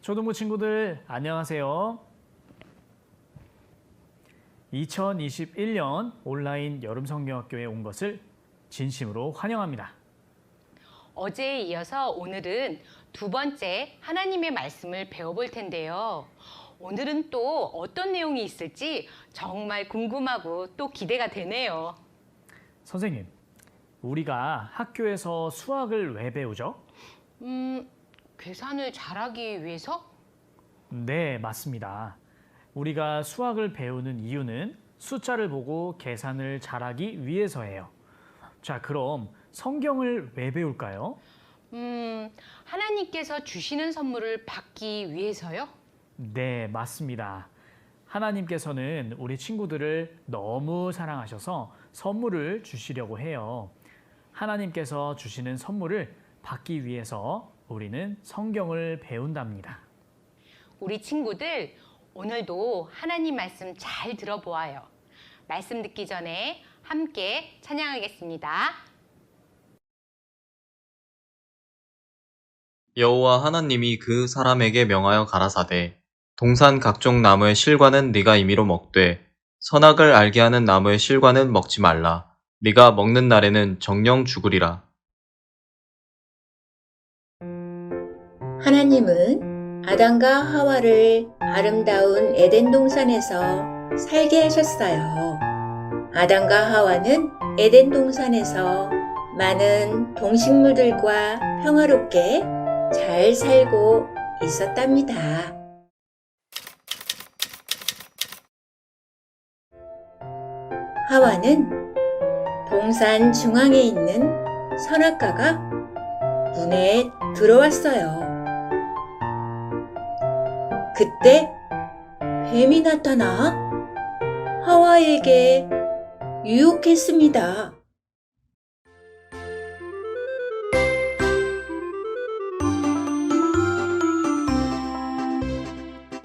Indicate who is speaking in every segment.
Speaker 1: 초등부 친구들 안녕하세요. 2021년 온라인 여름성경학교에 온 것을 진심으로 환영합니다.
Speaker 2: 어제에 이어서 오늘은 두 번째 하나님의 말씀을 배워볼 텐데요. 오늘은 또 어떤 내용이 있을지 정말 궁금하고 또 기대가 되네요.
Speaker 1: 선생님, 우리가 학교에서 수학을 왜 배우죠?
Speaker 2: 계산을 잘하기 위해서?
Speaker 1: 네, 맞습니다. 우리가 수학을 배우는 이유는 숫자를 보고 계산을 잘하기 위해서예요. 자, 그럼 성경을 왜 배울까요?
Speaker 2: 하나님께서 주시는 선물을 받기 위해서요?
Speaker 1: 네, 맞습니다. 하나님께서는 우리 친구들을 너무 사랑하셔서 선물을 주시려고 해요. 하나님께서 주시는 선물을 받기 위해서 우리는 성경을 배운답니다.
Speaker 2: 우리 친구들 오늘도 하나님 말씀 잘 들어보아요. 말씀 듣기 전에 함께 찬양하겠습니다.
Speaker 3: 여호와 하나님이 그 사람에게 명하여 가라사대 동산 각종 나무의 실과는 네가 임의로 먹되 선악을 알게 하는 나무의 실과는 먹지 말라. 네가 먹는 날에는 정령 죽으리라.
Speaker 4: 하나님은 아담과 하와를 아름다운 에덴 동산에서 살게 하셨어요. 아담과 하와는 에덴 동산에서 많은 동식물들과 평화롭게 잘 살고 있었답니다. 하와는 동산 중앙에 있는 선악과가 눈에 들어왔어요. 그때 뱀이 나타나 하와에게 유혹했습니다.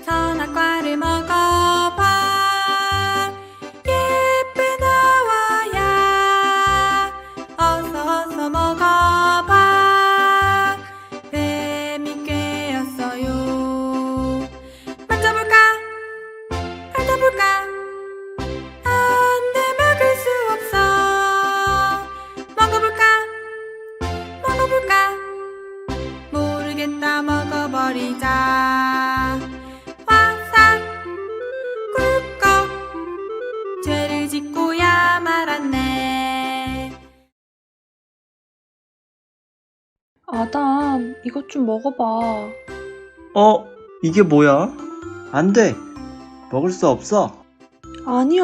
Speaker 5: 선악과를 먹어봐 예쁜 하와야 어서 먹어봐 뱀이 꾀였어요 만져볼까 핥아볼까 안돼 먹을 수 없어 먹어볼까 모르겠다 먹어버리자 화상 꿀꺽 죄를 짓고야 말았네.
Speaker 6: 아담, 이것 좀 먹어봐.
Speaker 7: 이게 뭐야? 안 돼! 먹을 수 없어!
Speaker 6: 아니야,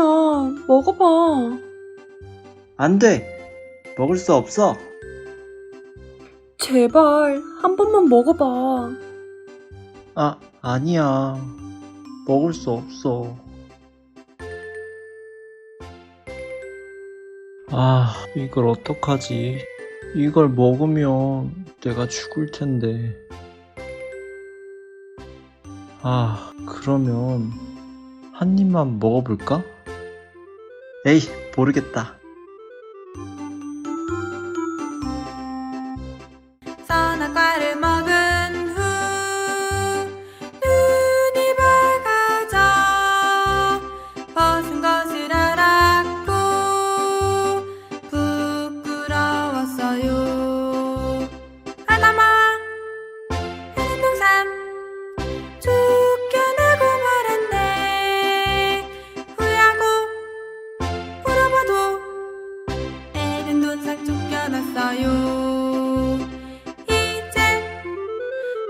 Speaker 6: 먹어봐.
Speaker 7: 안 돼! 먹을 수 없어!
Speaker 6: 제발, 한 번만 먹어봐.
Speaker 7: 아니야. 먹을 수 없어. 이걸 어떡하지? 이걸 먹으면 내가 죽을 텐데. 그러면 한 입만 먹어볼까? 에이, 모르겠다.
Speaker 5: 선악과를 먹은 후 눈이 밝아져 벗은 것을 알았고 부끄러웠어요. 아담아 에덴 동산 쫓겨나고 말았네. 후회하고 물어봐도 에덴 동산 쫓겨났어요.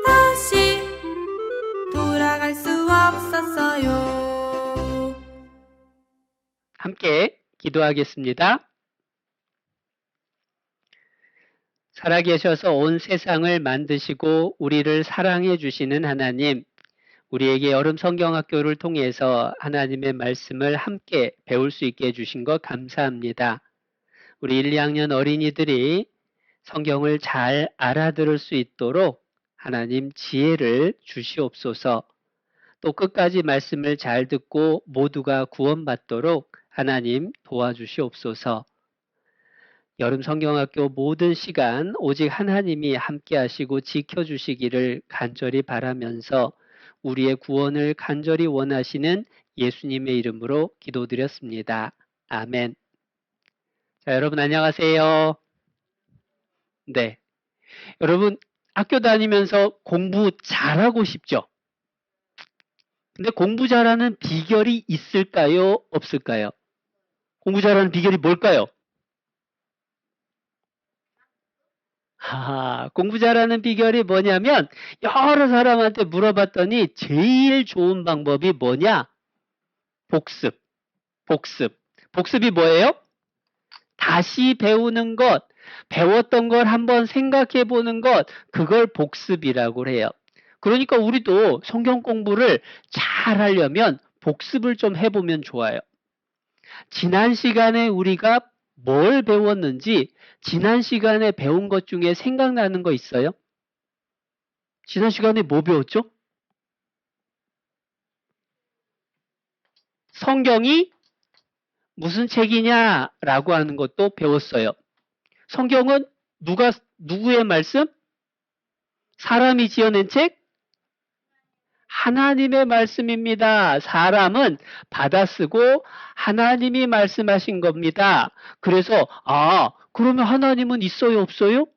Speaker 5: 다시 돌아갈 수 없었어요.
Speaker 8: 함께 기도하겠습니다. 살아계셔서 온 세상을 만드시고 우리를 사랑해 주시는 하나님, 우리에게 여름 성경학교를 통해서 하나님의 말씀을 함께 배울 수 있게 해주신 것 감사합니다. 우리 1, 2학년 어린이들이 성경을 잘 알아들을 수 있도록 하나님 지혜를 주시옵소서. 또 끝까지 말씀을 잘 듣고 모두가 구원받도록 하나님 도와주시옵소서. 여름 성경학교 모든 시간 오직 하나님이 함께 하시고 지켜주시기를 간절히 바라면서 우리의 구원을 간절히 원하시는 예수님의 이름으로 기도드렸습니다. 아멘. 자, 여러분 안녕하세요. 네. 여러분 학교 다니면서 공부 잘하고 싶죠? 근데 공부 잘하는 비결이 있을까요? 없을까요? 공부 잘하는 비결이 뭘까요? 공부 잘하는 비결이 뭐냐면 여러 사람한테 물어봤더니 제일 좋은 방법이 뭐냐? 복습. 복습이 뭐예요? 다시 배우는 것, 배웠던 걸 한번 생각해 보는 것, 그걸 복습이라고 해요. 그러니까 우리도 성경 공부를 잘 하려면 복습을 좀 해보면 좋아요. 지난 시간에 우리가 뭘 배웠는지 지난 시간에 배운 것 중에 생각나는 거 있어요? 지난 시간에 뭐 배웠죠? 성경이 무슨 책이냐라고 하는 것도 배웠어요. 성경은 누구의 말씀? 사람이 지어낸 책? 하나님의 말씀입니다. 사람은 받아쓰고 하나님이 말씀하신 겁니다. 그래서 그러면 하나님은 있어요, 없어요?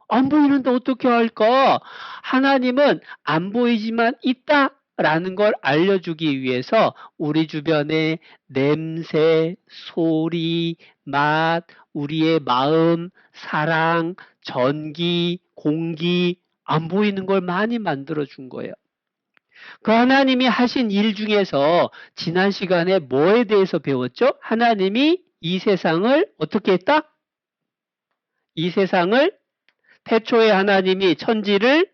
Speaker 8: 안 보이는데 어떻게 할까? 하나님은 안 보이지만 있다라는 걸 알려주기 위해서 우리 주변에 냄새, 소리, 맛, 우리의 마음, 사랑, 전기, 공기, 안 보이는 걸 많이 만들어 준 거예요. 그 하나님이 하신 일 중에서 지난 시간에 뭐에 대해서 배웠죠? 하나님이 이 세상을 어떻게 했다? 이 세상을 태초에 하나님이 천지를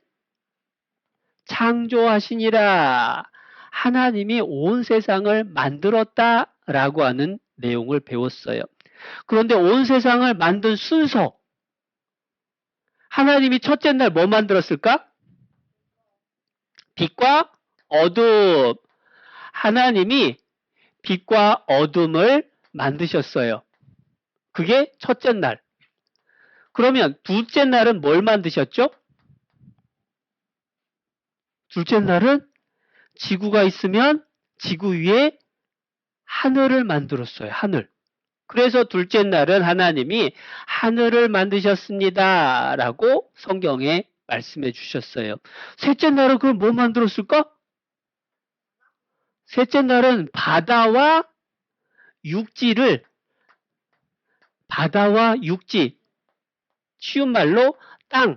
Speaker 8: 창조하시니라. 하나님이 온 세상을 만들었다라고 하는 내용을 배웠어요. 그런데 온 세상을 만든 순서, 하나님이 첫째 날 뭐 만들었을까? 빛과 어둠. 하나님이 빛과 어둠을 만드셨어요. 그게 첫째 날. 그러면 둘째 날은 뭘 만드셨죠? 둘째 날은 지구가 있으면 지구 위에 하늘을 만들었어요. 하늘. 그래서 둘째 날은 하나님이 하늘을 만드셨습니다. 라고 성경에 말씀해 주셨어요. 셋째 날은 그럼 뭐 만들었을까? 셋째 날은 바다와 육지, 쉬운 말로 땅,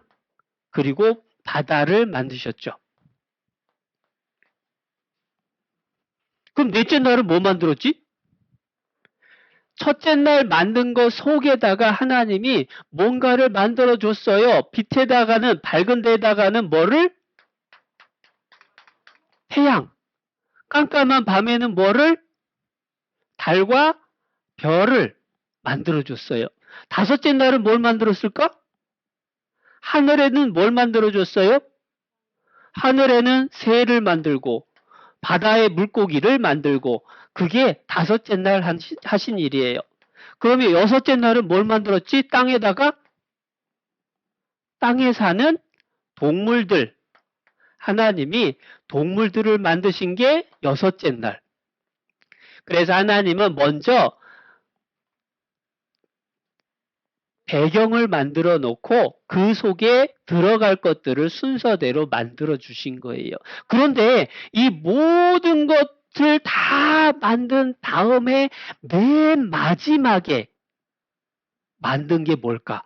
Speaker 8: 그리고 바다를 만드셨죠. 그럼 넷째 날은 뭐 만들었지? 첫째 날 만든 것 속에다가 하나님이 뭔가를 만들어 줬어요. 빛에다가는, 밝은 데다가는 뭐를? 태양. 깜깜한 밤에는 뭐를? 달과 별을 만들어 줬어요. 다섯째 날은 뭘 만들었을까? 하늘에는 뭘 만들어 줬어요? 하늘에는 새를 만들고 바다의 물고기를 만들고, 그게 다섯째 날 하신 일이에요. 그러면 여섯째 날은 뭘 만들었지? 땅에 사는 동물들. 하나님이 동물들을 만드신 게 여섯째 날. 그래서 하나님은 먼저 배경을 만들어 놓고 그 속에 들어갈 것들을 순서대로 만들어 주신 거예요. 그런데 이 모든 것을 다 만든 다음에 맨 마지막에 만든 게 뭘까?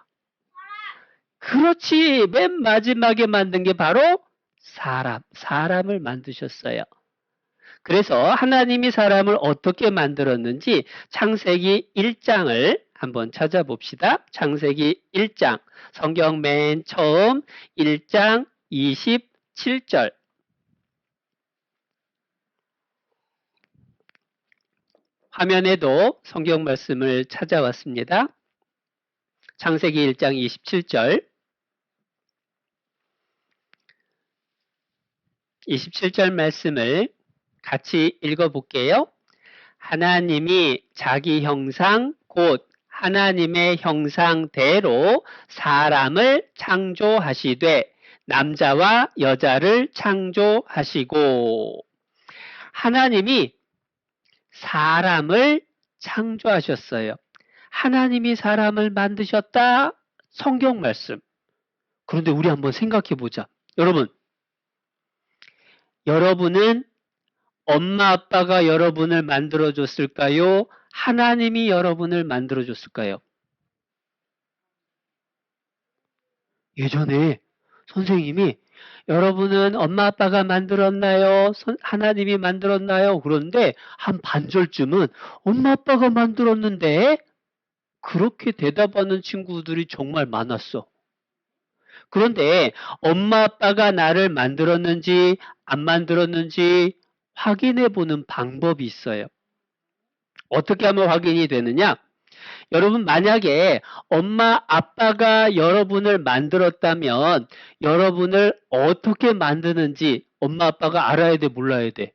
Speaker 8: 그렇지. 맨 마지막에 만든 게 바로 사람을 만드셨어요. 그래서 하나님이 사람을 어떻게 만들었는지 창세기 1장을 한번 찾아봅시다. 창세기 1장, 성경 맨 처음 1장 27절. 화면에도 성경 말씀을 찾아왔습니다. 창세기 1장 27절. 27절 말씀을 같이 읽어볼게요. 하나님이 자기 형상 곧 하나님의 형상대로 사람을 창조하시되 남자와 여자를 창조하시고 하나님이 사람을 창조하셨어요. 하나님이 사람을 만드셨다. 성경 말씀. 그런데 우리 한번 생각해 보자. 여러분은 엄마 아빠가 여러분을 만들어 줬을까요? 하나님이 여러분을 만들어 줬을까요? 예전에 선생님이 여러분은 엄마 아빠가 만들었나요? 하나님이 만들었나요? 그런데 한 반절쯤은 엄마 아빠가 만들었는데 그렇게 대답하는 친구들이 정말 많았어. 그런데 엄마 아빠가 나를 만들었는지 안 만들었는지 확인해 보는 방법이 있어요. 어떻게 하면 확인이 되느냐? 여러분 만약에 엄마 아빠가 여러분을 만들었다면 여러분을 어떻게 만드는지 엄마 아빠가 알아야 돼, 몰라야 돼?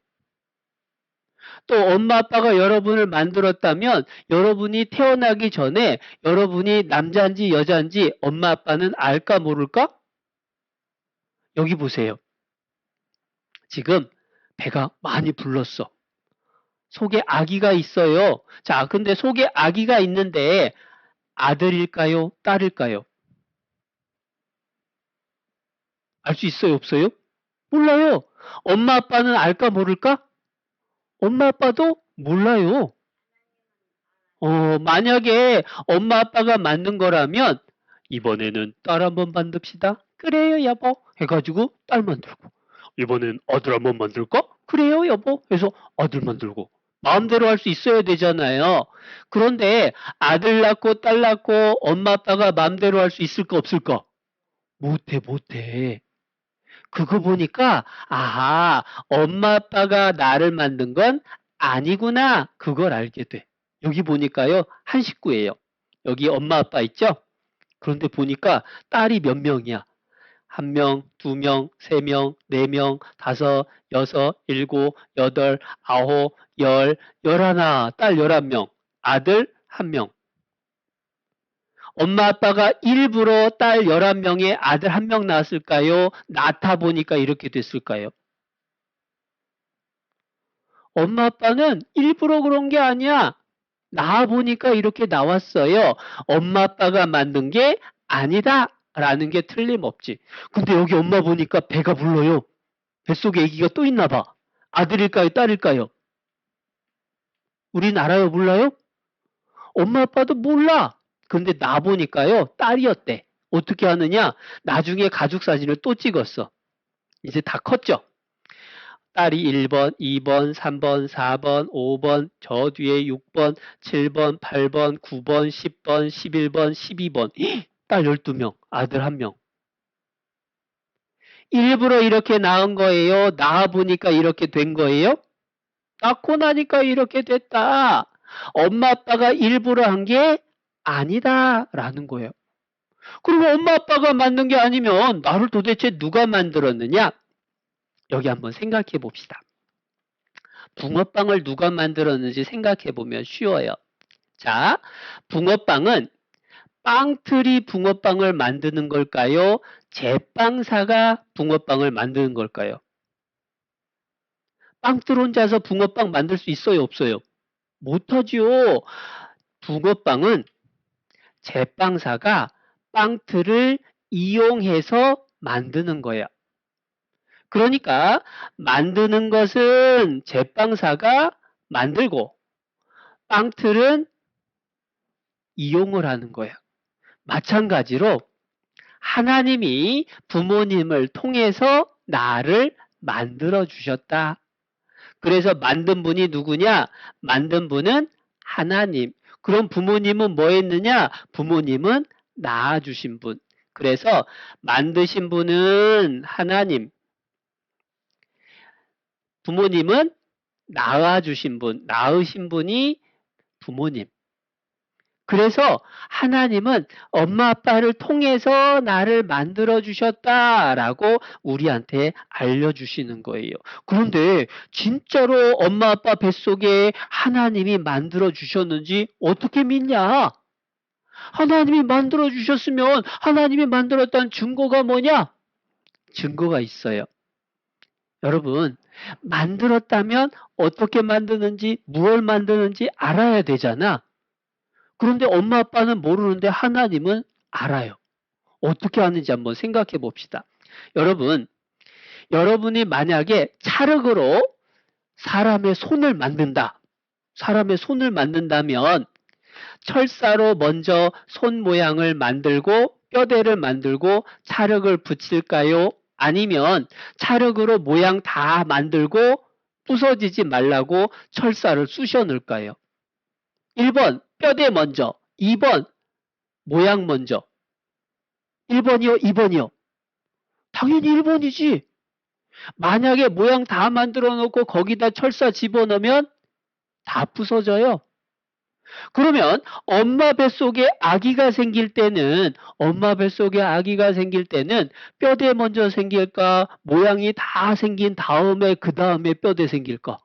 Speaker 8: 또 엄마 아빠가 여러분을 만들었다면 여러분이 태어나기 전에 여러분이 남자인지 여자인지 엄마 아빠는 알까 모를까? 여기 보세요. 지금 배가 많이 불렀어. 속에 아기가 있어요. 자, 근데 속에 아기가 있는데 아들일까요? 딸일까요? 알 수 있어요? 없어요? 몰라요. 엄마 아빠는 알까 모를까? 엄마 아빠도 몰라요. 만약에 엄마 아빠가 만든 거라면 이번에는 딸 한번 만듭시다. 그래요 여보 해가지고 딸 만들고 이번엔 아들 한번 만들까? 그래요 여보 해서 아들 만들고 마음대로 할 수 있어야 되잖아요. 그런데 아들 낳고 딸 낳고 엄마 아빠가 마음대로 할 수 있을까 없을까? 못해. 그거 보니까 아하 엄마 아빠가 나를 만든 건 아니구나 그걸 알게 돼. 여기 보니까요 한 식구예요. 여기 엄마 아빠 있죠? 그런데 보니까 딸이 몇 명이야? 1명, 2명, 3명, 4명, 5, 6, 7, 8, 9, 10, 11, 딸 11명, 아들 1명. 엄마 아빠가 일부러 딸 11명에 아들 1명 낳았을까요? 낳다 보니까 이렇게 됐을까요? 엄마 아빠는 일부러 그런 게 아니야. 낳아 보니까 이렇게 나왔어요. 엄마 아빠가 만든 게 아니다 라는 게 틀림없지. 근데 여기 엄마 보니까 배가 불러요. 뱃속에 아기가 또 있나 봐. 아들일까요? 딸일까요? 우린 알아요? 몰라요? 엄마 아빠도 몰라. 근데 나 보니까요 딸이었대. 어떻게 하느냐? 나중에 가족 사진을 또 찍었어. 이제 다 컸죠? 딸이 1번, 2번, 3번, 4번, 5번, 저 뒤에 6번, 7번, 8번, 9번, 10번, 11번, 12번. 딸 12명, 아들 1명. 일부러 이렇게 낳은 거예요? 낳아보니까 이렇게 된 거예요? 낳고 나니까 이렇게 됐다. 엄마 아빠가 일부러 한 게 아니다 라는 거예요. 그리고 엄마 아빠가 만든 게 아니면 나를 도대체 누가 만들었느냐? 여기 한번 생각해 봅시다. 붕어빵을 누가 만들었는지 생각해 보면 쉬워요. 자, 붕어빵은 빵틀이 붕어빵을 만드는 걸까요? 제빵사가 붕어빵을 만드는 걸까요? 빵틀 혼자서 붕어빵 만들 수 있어요? 없어요? 못하죠. 붕어빵은 제빵사가 빵틀을 이용해서 만드는 거예요. 그러니까 만드는 것은 제빵사가 만들고 빵틀은 이용을 하는 거예요. 마찬가지로 하나님이 부모님을 통해서 나를 만들어 주셨다. 그래서 만든 분이 누구냐? 만든 분은 하나님. 그럼 부모님은 뭐 했느냐? 부모님은 낳아주신 분. 그래서 만드신 분은 하나님. 부모님은 낳아주신 분, 낳으신 분이 부모님. 그래서 하나님은 엄마 아빠를 통해서 나를 만들어 주셨다라고 우리한테 알려주시는 거예요. 그런데 진짜로 엄마 아빠 뱃속에 하나님이 만들어 주셨는지 어떻게 믿냐? 하나님이 만들어 주셨으면 하나님이 만들었다는 증거가 뭐냐? 증거가 있어요. 여러분, 만들었다면 어떻게 만드는지, 무엇을 만드는지 알아야 되잖아. 그런데 엄마 아빠는 모르는데 하나님은 알아요. 어떻게 하는지 한번 생각해 봅시다. 여러분, 여러분이 만약에 찰흙으로 사람의 손을 만든다. 사람의 손을 만든다면 철사로 먼저 손 모양을 만들고 뼈대를 만들고 찰흙을 붙일까요? 아니면 찰흙으로 모양 다 만들고 부서지지 말라고 철사를 쑤셔 넣을까요? 1번 뼈대 먼저, 2번 모양 먼저. 1번이요? 2번이요? 당연히 1번이지. 만약에 모양 다 만들어 놓고 거기다 철사 집어넣으면 다 부서져요. 그러면 엄마 뱃속에 아기가 생길 때는 뼈대 먼저 생길까? 모양이 다 생긴 다음에 그 다음에 뼈대 생길까?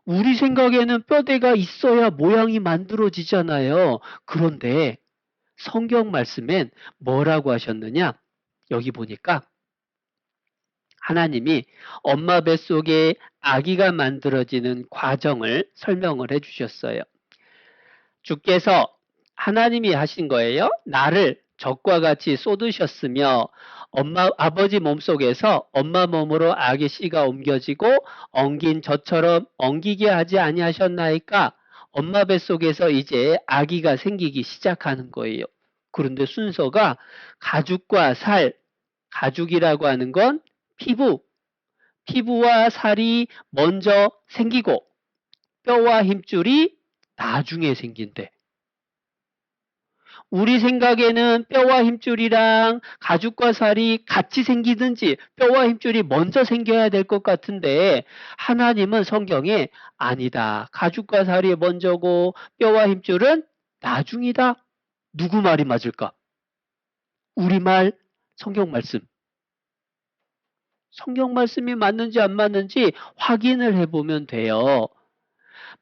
Speaker 8: 우리 생각에는 뼈대가 있어야 모양이 만들어지잖아요. 그런데 성경 말씀엔 뭐라고 하셨느냐? 여기 보니까 하나님이 엄마 뱃속에 아기가 만들어지는 과정을 설명을 해주셨어요. 주께서 하나님이 하신 거예요. 나를 젖과 같이 쏟으셨으며 아버지 몸속에서 엄마 몸으로 아기 씨가 옮겨지고 엉긴 젖처럼 엉기게 하지 아니하셨나이까? 엄마 뱃속에서 이제 아기가 생기기 시작하는 거예요. 그런데 순서가 가죽과 살, 가죽이라고 하는 건 피부와 살이 먼저 생기고 뼈와 힘줄이 나중에 생긴대. 우리 생각에는 뼈와 힘줄이랑 가죽과 살이 같이 생기든지 뼈와 힘줄이 먼저 생겨야 될 것 같은데 하나님은 성경에 아니다. 가죽과 살이 먼저고 뼈와 힘줄은 나중이다. 누구 말이 맞을까? 우리 말, 성경 말씀. 성경 말씀이 맞는지 안 맞는지 확인을 해보면 돼요.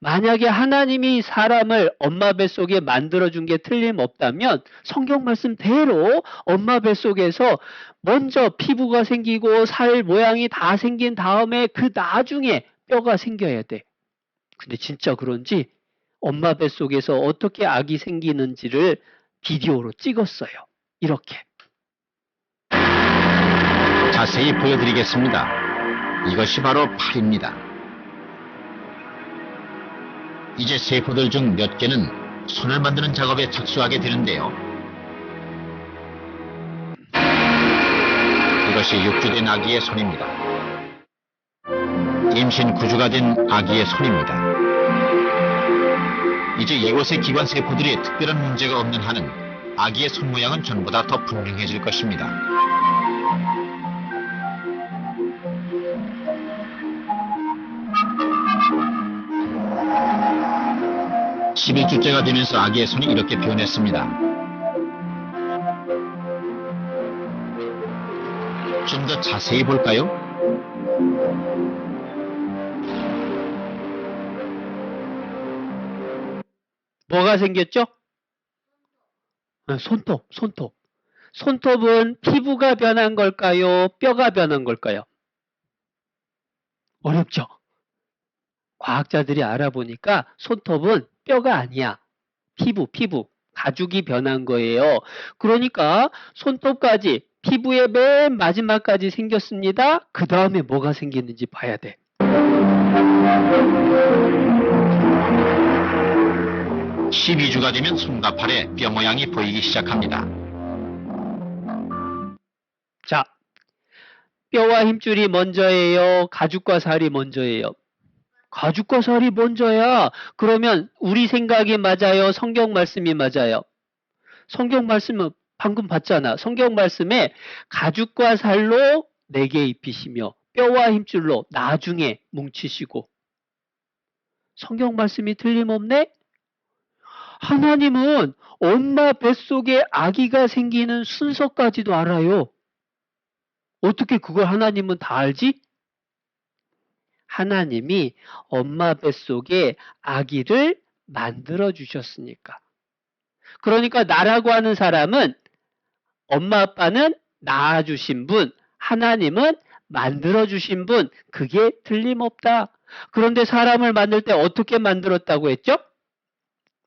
Speaker 8: 만약에 하나님이 사람을 엄마 뱃속에 만들어준 게 틀림없다면 성경 말씀대로 엄마 뱃속에서 먼저 피부가 생기고 살 모양이 다 생긴 다음에 그 나중에 뼈가 생겨야 돼. 근데 진짜 그런지 엄마 뱃속에서 어떻게 아기 생기는지를 비디오로 찍었어요. 이렇게.
Speaker 9: 자세히 보여드리겠습니다. 이것이 바로 팔입니다. 이제 세포들 중 몇 개는 손을 만드는 작업에 착수하게 되는데요. 이것이 6주된 아기의 손입니다. 임신 9주가 된 아기의 손입니다. 이제 이곳의 기관 세포들이 특별한 문제가 없는 한은 아기의 손 모양은 전보다 더 분명해질 것입니다. 11주째가 되면서 아기의 손이 이렇게 변했습니다. 좀 더 자세히 볼까요?
Speaker 8: 뭐가 생겼죠? 손톱. 손톱은 피부가 변한 걸까요? 뼈가 변한 걸까요? 어렵죠? 과학자들이 알아보니까 손톱은 뼈가 아니야. 피부, 가죽이 변한 거예요. 그러니까 손톱까지 피부의 맨 마지막까지 생겼습니다. 그 다음에 뭐가 생기는지 봐야 돼.
Speaker 9: 12주가 되면 손과 팔에 뼈 모양이 보이기 시작합니다.
Speaker 8: 자, 뼈와 힘줄이 먼저예요? 가죽과 살이 먼저예요? 가죽과 살이 먼저야. 그러면 우리 생각이 맞아요? 성경 말씀이 맞아요? 성경 말씀은 방금 봤잖아. 성경 말씀에 가죽과 살로 내게 입히시며 뼈와 힘줄로 나중에 뭉치시고. 성경 말씀이 틀림없네? 하나님은 엄마 뱃속에 아기가 생기는 순서까지도 알아요. 어떻게 그걸 하나님은 다 알지? 하나님이 엄마 뱃속에 아기를 만들어 주셨으니까. 그러니까 나라고 하는 사람은 엄마 아빠는 낳아주신 분, 하나님은 만들어주신 분, 그게 틀림없다. 그런데 사람을 만들 때 어떻게 만들었다고 했죠?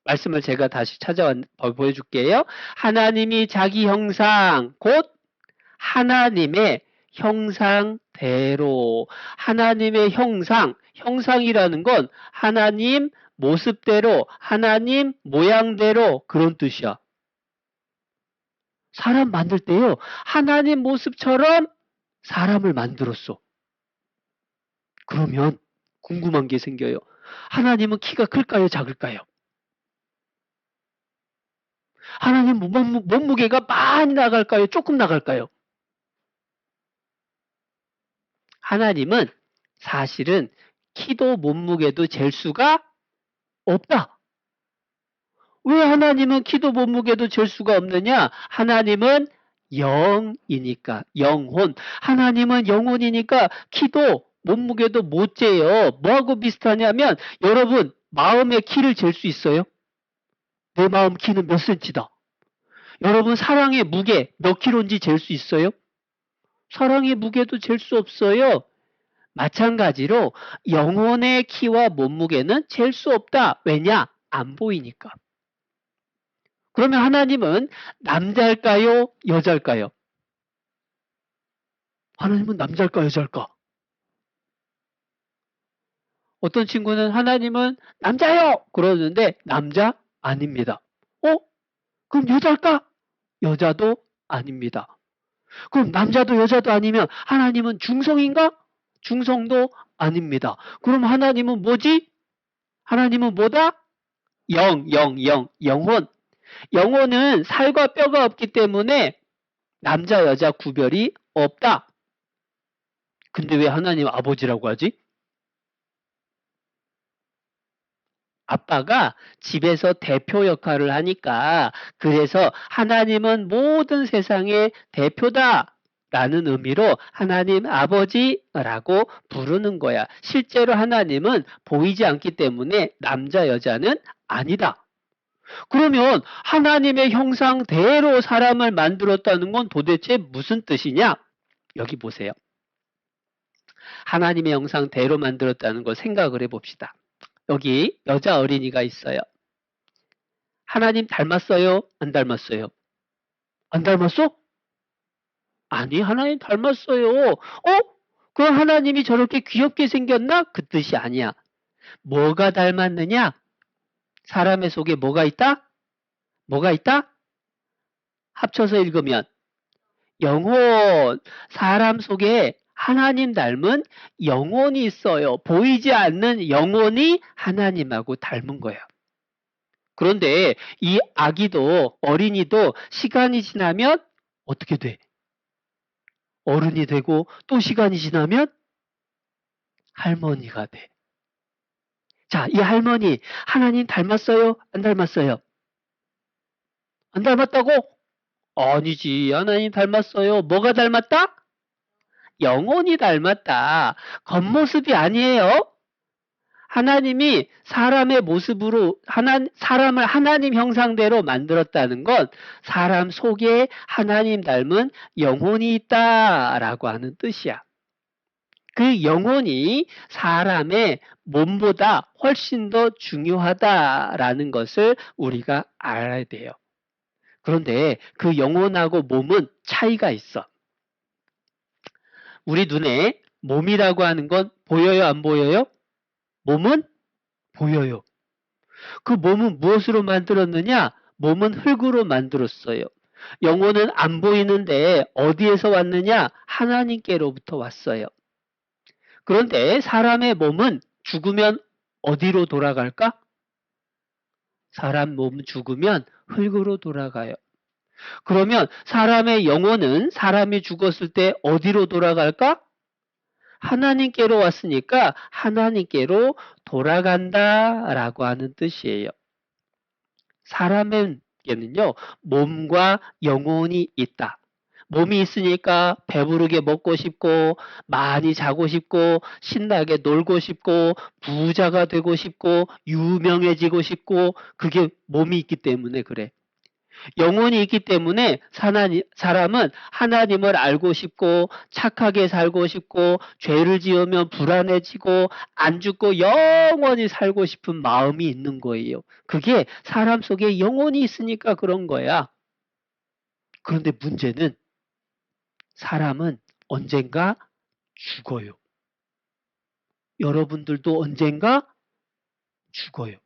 Speaker 8: 말씀을 제가 다시 보여줄게요. 하나님이 자기 형상, 곧 하나님의 형상대로. 하나님의 형상, 형상이라는 건 하나님 모습대로, 하나님 모양대로 그런 뜻이야. 사람 만들 때요, 하나님 모습처럼 사람을 만들었어. 그러면 궁금한 게 생겨요. 하나님은 키가 클까요, 작을까요? 하나님 몸무게가 많이 나갈까요, 조금 나갈까요? 하나님은 사실은 키도 몸무게도 잴 수가 없다. 왜 하나님은 키도 몸무게도 잴 수가 없느냐? 하나님은 영이니까, 영혼. 하나님은 영혼이니까 키도 몸무게도 못 재요. 뭐하고 비슷하냐면 여러분 마음의 키를 잴 수 있어요? 내 마음 키는 몇 센치다. 여러분 사랑의 무게 몇 킬로인지 잴 수 있어요? 사랑의 무게도 잴 수 없어요. 마찬가지로 영혼의 키와 몸무게는 잴 수 없다. 왜냐? 안 보이니까. 그러면 하나님은 남자일까요? 여자일까요? 하나님은 남자일까? 여자일까? 어떤 친구는 하나님은 남자요! 그러는데 남자 아닙니다. 그럼 여자일까? 여자도 아닙니다. 그럼 남자도 여자도 아니면 하나님은 중성인가? 중성도 아닙니다. 그럼 하나님은 뭐지? 하나님은 뭐다? 영혼. 영혼은 살과 뼈가 없기 때문에 남자 여자 구별이 없다. 근데 왜 하나님 아버지라고 하지? 아빠가 집에서 대표 역할을 하니까, 그래서 하나님은 모든 세상의 대표다 라는 의미로 하나님 아버지라고 부르는 거야. 실제로 하나님은 보이지 않기 때문에 남자 여자는 아니다. 그러면 하나님의 형상대로 사람을 만들었다는 건 도대체 무슨 뜻이냐? 여기 보세요. 하나님의 형상대로 만들었다는 걸 생각을 해봅시다. 여기 여자 어린이가 있어요. 하나님 닮았어요? 안 닮았어요? 안 닮았어? 아니, 하나님 닮았어요. 그럼 하나님이 저렇게 귀엽게 생겼나? 그 뜻이 아니야. 뭐가 닮았느냐? 사람의 속에 뭐가 있다? 뭐가 있다? 합쳐서 읽으면 영혼. 사람 속에 하나님 닮은 영혼이 있어요. 보이지 않는 영혼이 하나님하고 닮은 거예요. 그런데 이 아기도, 어린이도 시간이 지나면 어떻게 돼? 어른이 되고 또 시간이 지나면 할머니가 돼. 자, 이 할머니 하나님 닮았어요? 안 닮았어요? 안 닮았다고? 아니지, 하나님 닮았어요. 뭐가 닮았다? 영혼이 닮았다. 겉모습이 아니에요. 하나님이 사람의 모습으로 사람을 하나님 형상대로 만들었다는 건 사람 속에 하나님 닮은 영혼이 있다라고 하는 뜻이야. 그 영혼이 사람의 몸보다 훨씬 더 중요하다라는 것을 우리가 알아야 돼요. 그런데 그 영혼하고 몸은 차이가 있어. 우리 눈에 몸이라고 하는 건 보여요, 안 보여요? 몸은 보여요. 그 몸은 무엇으로 만들었느냐? 몸은 흙으로 만들었어요. 영혼은 안 보이는데 어디에서 왔느냐? 하나님께로부터 왔어요. 그런데 사람의 몸은 죽으면 어디로 돌아갈까? 사람 몸 죽으면 흙으로 돌아가요. 그러면 사람의 영혼은 사람이 죽었을 때 어디로 돌아갈까? 하나님께로 왔으니까 하나님께로 돌아간다라고 하는 뜻이에요. 사람에게는요, 몸과 영혼이 있다. 몸이 있으니까 배부르게 먹고 싶고 많이 자고 싶고 신나게 놀고 싶고 부자가 되고 싶고 유명해지고 싶고 그게 몸이 있기 때문에 그래. 영혼이 있기 때문에 사람은 하나님을 알고 싶고 착하게 살고 싶고 죄를 지으면 불안해지고 안 죽고 영원히 살고 싶은 마음이 있는 거예요. 그게 사람 속에 영혼이 있으니까 그런 거야. 그런데 문제는 사람은 언젠가 죽어요. 여러분들도 언젠가 죽어요.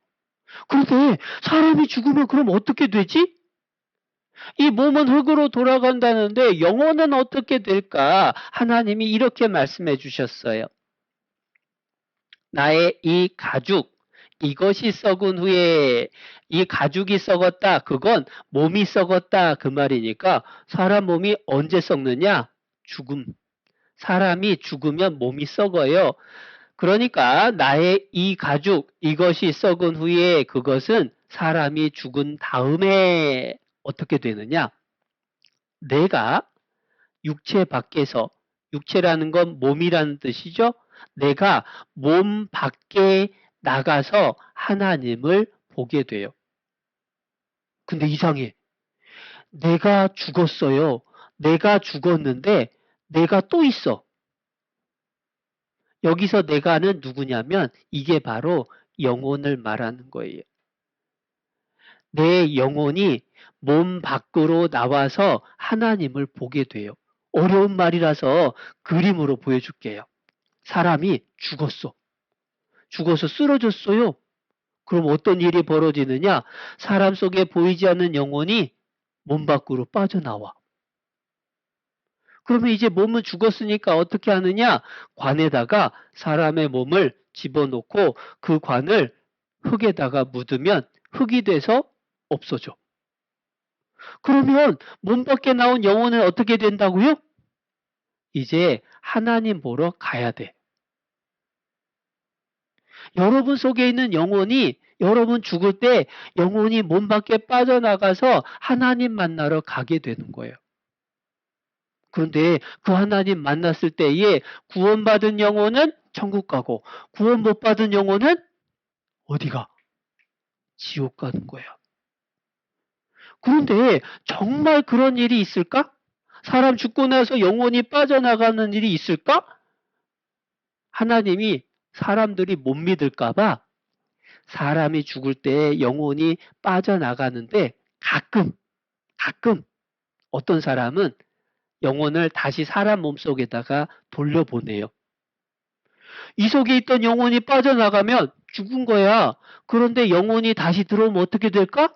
Speaker 8: 그런데 사람이 죽으면 그럼 어떻게 되지? 이 몸은 흙으로 돌아간다는데 영혼은 어떻게 될까? 하나님이 이렇게 말씀해 주셨어요. 나의 이 가죽, 이것이 썩은 후에 이 가죽이 썩었다. 그건 몸이 썩었다. 그 말이니까 사람 몸이 언제 썩느냐? 죽음. 사람이 죽으면 몸이 썩어요. 그러니까 나의 이 가죽, 이것이 썩은 후에 그것은 사람이 죽은 다음에 어떻게 되느냐? 내가 육체 밖에서, 육체라는 건 몸이라는 뜻이죠? 내가 몸 밖에 나가서 하나님을 보게 돼요. 근데 이상해. 내가 죽었어요. 내가 죽었는데 내가 또 있어. 여기서 내가는 누구냐면 이게 바로 영혼을 말하는 거예요. 내 영혼이 몸 밖으로 나와서 하나님을 보게 돼요. 어려운 말이라서 그림으로 보여줄게요. 사람이 죽었어. 죽어서 쓰러졌어요. 그럼 어떤 일이 벌어지느냐? 사람 속에 보이지 않는 영혼이 몸 밖으로 빠져나와. 그러면 이제 몸은 죽었으니까 어떻게 하느냐? 관에다가 사람의 몸을 집어넣고 그 관을 흙에다가 묻으면 흙이 돼서 없어져. 그러면 몸 밖에 나온 영혼은 어떻게 된다고요? 이제 하나님 보러 가야 돼. 여러분 속에 있는 영혼이 여러분 죽을 때 영혼이 몸 밖에 빠져나가서 하나님 만나러 가게 되는 거예요. 그런데 그 하나님 만났을 때에 구원받은 영혼은 천국 가고 구원 못 받은 영혼은 어디가? 지옥 가는 거야. 그런데 정말 그런 일이 있을까? 사람 죽고 나서 영혼이 빠져나가는 일이 있을까? 하나님이 사람들이 못 믿을까 봐 사람이 죽을 때 영혼이 빠져나가는데 가끔 어떤 사람은 영혼을 다시 사람 몸속에다가 돌려보내요. 이 속에 있던 영혼이 빠져나가면 죽은 거야. 그런데 영혼이 다시 들어오면 어떻게 될까?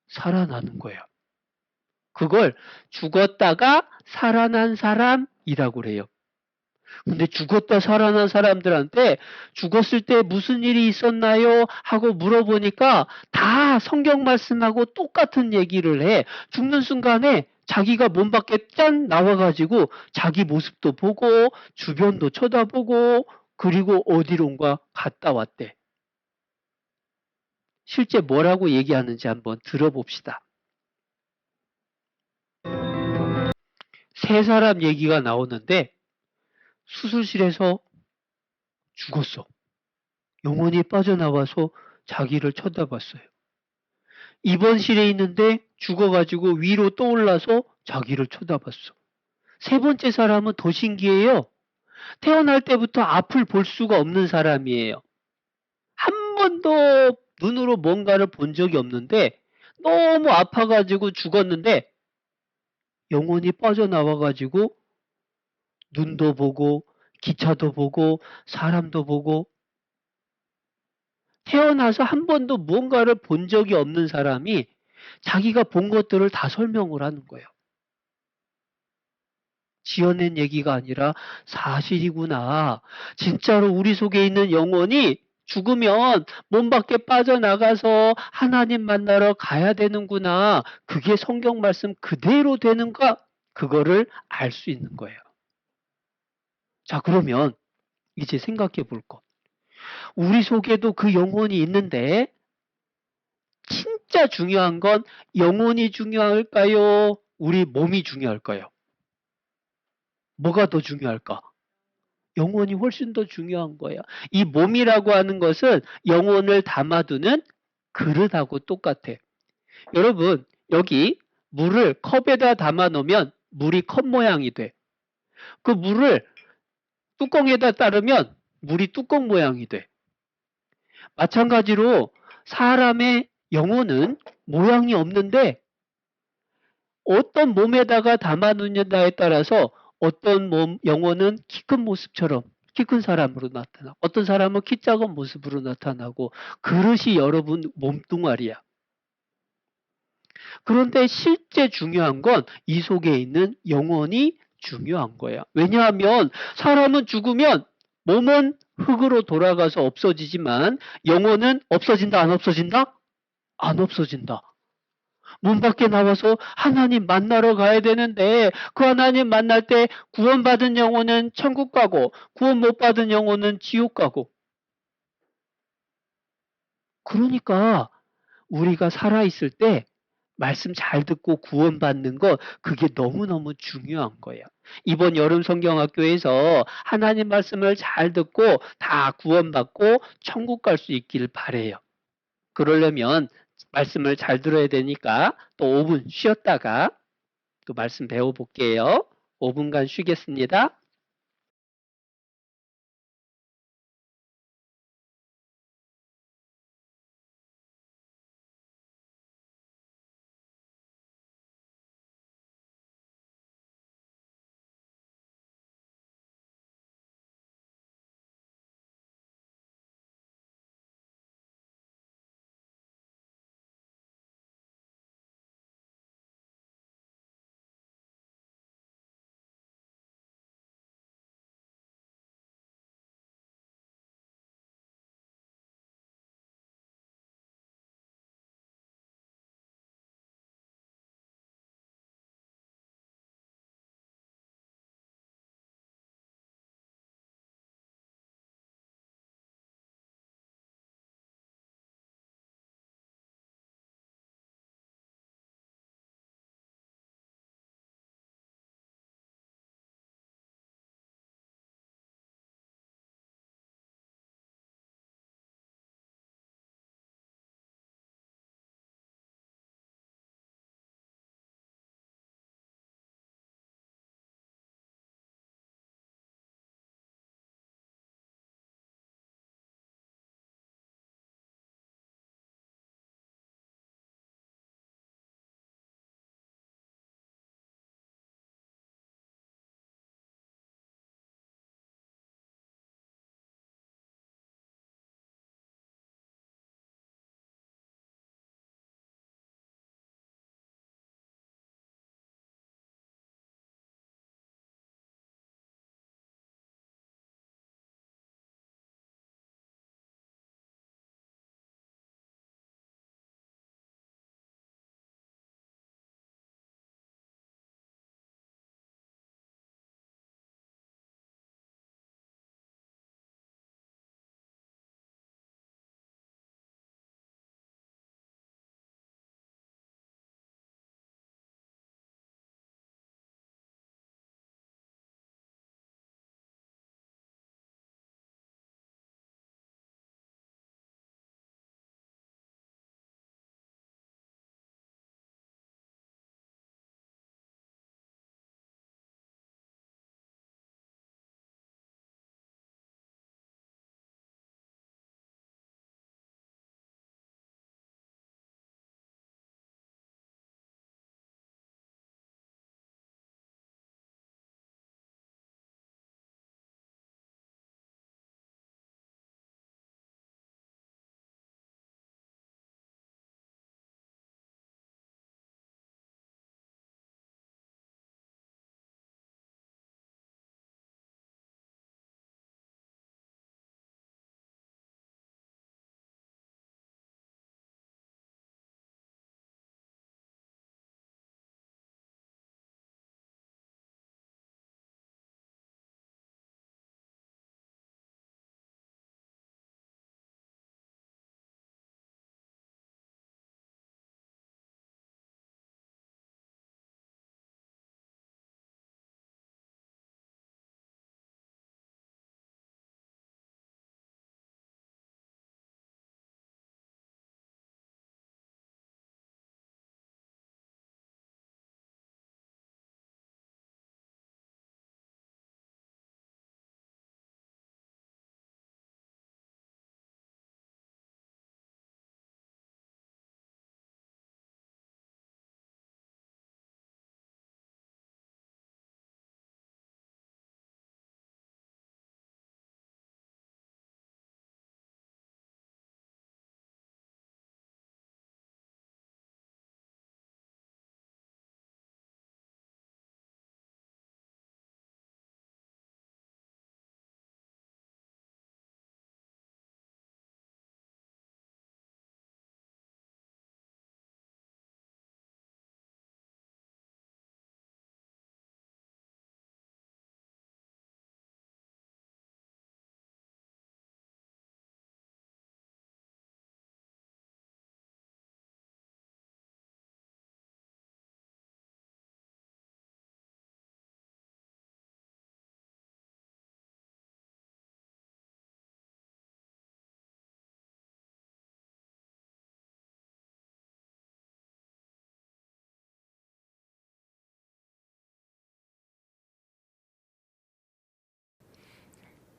Speaker 8: 살아나는 거야. 그걸 죽었다가 살아난 사람이라고 그래요. 근데 죽었다 살아난 사람들한테 죽었을 때 무슨 일이 있었나요? 하고 물어보니까 다 성경 말씀하고 똑같은 얘기를 해. 죽는 순간에 자기가 몸 밖에 짠 나와가지고 자기 모습도 보고 주변도 쳐다보고 그리고 어디론가 갔다 왔대. 실제 뭐라고 얘기하는지 한번 들어봅시다. 세 사람 얘기가 나오는데 수술실에서 죽었어. 영혼이 빠져나와서 자기를 쳐다봤어요. 입원실에 있는데 죽어가지고 위로 떠올라서 자기를 쳐다봤어. 세 번째 사람은 더 신기해요. 태어날 때부터 앞을 볼 수가 없는 사람이에요. 한 번도 눈으로 뭔가를 본 적이 없는데 너무 아파가지고 죽었는데 영혼이 빠져나와가지고 눈도 보고 기차도 보고 사람도 보고 태어나서 한 번도 무언가를 본 적이 없는 사람이 자기가 본 것들을 다 설명을 하는 거예요. 지어낸 얘기가 아니라 사실이구나. 진짜로 우리 속에 있는 영혼이 죽으면 몸 밖에 빠져나가서 하나님 만나러 가야 되는구나. 그게 성경 말씀 그대로 되는가? 그거를 알 수 있는 거예요. 자, 그러면 이제 생각해 볼 것. 우리 속에도 그 영혼이 있는데 진짜 중요한 건 영혼이 중요할까요? 우리 몸이 중요할까요? 뭐가 더 중요할까? 영혼이 훨씬 더 중요한 거예요. 이 몸이라고 하는 것은 영혼을 담아두는 그릇하고 똑같아. 여러분, 여기 물을 컵에다 담아 놓으면 물이 컵 모양이 돼. 그 물을 뚜껑에다 따르면 물이 뚜껑 모양이 돼. 마찬가지로 사람의 영혼은 모양이 없는데 어떤 몸에다가 담아 놓느냐에 따라서 어떤 영혼은 키 큰 모습처럼 키 큰 사람으로 나타나고 어떤 사람은 키 작은 모습으로 나타나고 그릇이 여러분 몸뚱아리야. 그런데 실제 중요한 건 이 속에 있는 영혼이 중요한 거야. 왜냐하면 사람은 죽으면 몸은 흙으로 돌아가서 없어지지만 영혼은 없어진다, 안 없어진다? 안 없어진다. 문 밖에 나와서 하나님 만나러 가야 되는데 그 하나님 만날 때 구원받은 영혼은 천국 가고 구원 못 받은 영혼은 지옥 가고. 그러니까 우리가 살아있을 때 말씀 잘 듣고 구원받는 거 그게 너무너무 중요한 거예요. 이번 여름 성경학교에서 하나님 말씀을 잘 듣고 다 구원받고 천국 갈 수 있길 바래요. 그러려면 말씀을 잘 들어야 되니까 또 5분 쉬었다가 또 말씀 배워볼게요. 5분간 쉬겠습니다.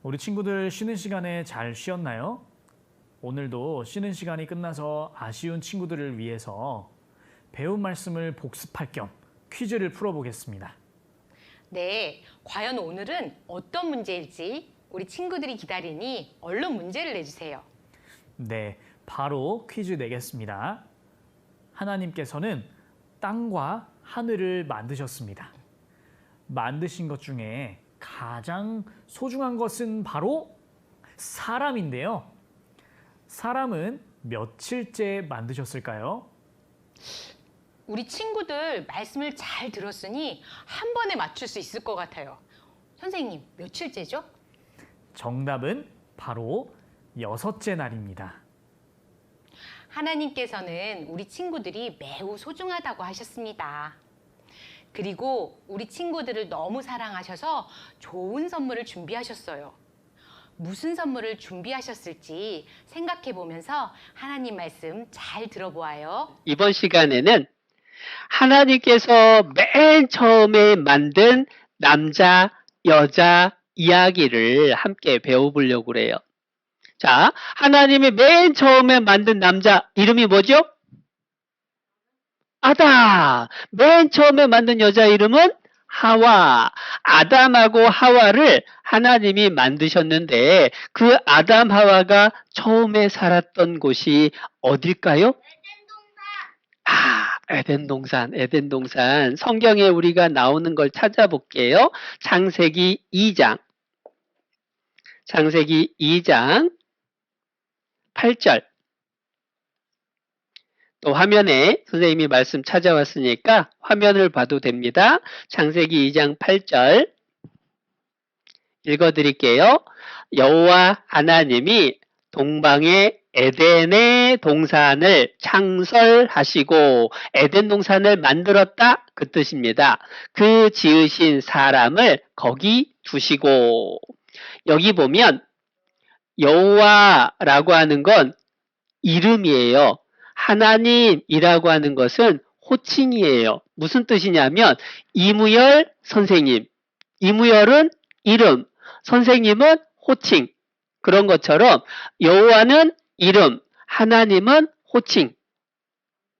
Speaker 1: 우리 친구들 쉬는 시간에 잘 쉬었나요? 오늘도 쉬는 시간이 끝나서 아쉬운 친구들을 위해서 배운 말씀을 복습할 겸 퀴즈를 풀어보겠습니다.
Speaker 2: 네, 과연 오늘은 어떤 문제일지 우리 친구들이 기다리니 얼른 문제를 내주세요.
Speaker 1: 네, 바로 퀴즈 내겠습니다. 하나님께서는 땅과 하늘을 만드셨습니다. 만드신 것 중에 가장 소중한 것은 바로 사람인데요. 사람은 며칠째 만드셨을까요?
Speaker 2: 우리 친구들 말씀을 잘 들었으니 한 번에 맞출 수 있을 것 같아요. 선생님, 며칠째죠?
Speaker 1: 정답은 바로 6째 날입니다.
Speaker 2: 하나님께서는 우리 친구들이 매우 소중하다고 하셨습니다. 그리고 우리 친구들을 너무 사랑하셔서 좋은 선물을 준비하셨어요. 무슨 선물을 준비하셨을지 생각해 보면서 하나님 말씀 잘 들어보아요.
Speaker 8: 이번 시간에는 하나님께서 맨 처음에 만든 남자, 여자 이야기를 함께 배워보려고 그래요. 자, 하나님이 맨 처음에 만든 남자 이름이 뭐죠? 아담. 맨 처음에 만든 여자 이름은 하와. 아담하고 하와를 하나님이 만드셨는데 그 아담 하와가 처음에 살았던 곳이 어딜까요? 에덴 동산. 성경에 우리가 나오는 걸 찾아볼게요. 창세기 2장 8절. 또 화면에 선생님이 말씀 찾아왔으니까 화면을 봐도 됩니다. 창세기 2장 8절 읽어드릴게요. 여호와 하나님이 동방의 에덴의 동산을 창설하시고 에덴 동산을 만들었다 그 뜻입니다. 그 지으신 사람을 거기 두시고 여기 보면 여호와라고 하는 건 이름이에요. 하나님이라고 하는 것은 호칭이에요. 무슨 뜻이냐면 이무열 선생님, 이무열은 이름, 선생님은 호칭. 그런 것처럼 여호와는 이름, 하나님은 호칭.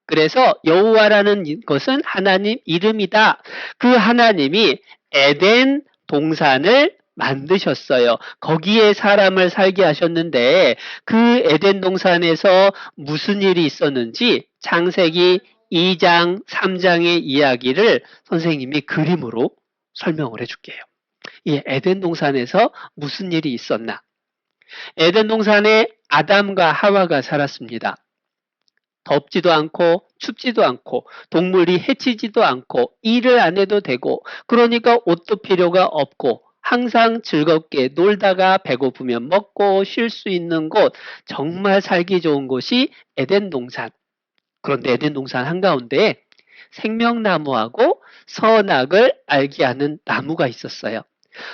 Speaker 8: 그래서 여호와라는 것은 하나님 이름이다. 그 하나님이 에덴 동산을 만드셨어요. 거기에 사람을 살게 하셨는데 그 에덴 동산에서 무슨 일이 있었는지 창세기 2장, 3장의 이야기를 선생님이 그림으로 설명을 해줄게요. 이 에덴 동산에서 무슨 일이 있었나? 에덴 동산에 아담과 하와가 살았습니다. 덥지도 않고 춥지도 않고 동물이 해치지도 않고 일을 안 해도 되고 그러니까 옷도 필요가 없고 항상 즐겁게 놀다가 배고프면 먹고 쉴 수 있는 곳, 정말 살기 좋은 곳이 에덴 동산. 그런데 에덴 동산 한가운데 생명나무하고 선악을 알게 하는 나무가 있었어요.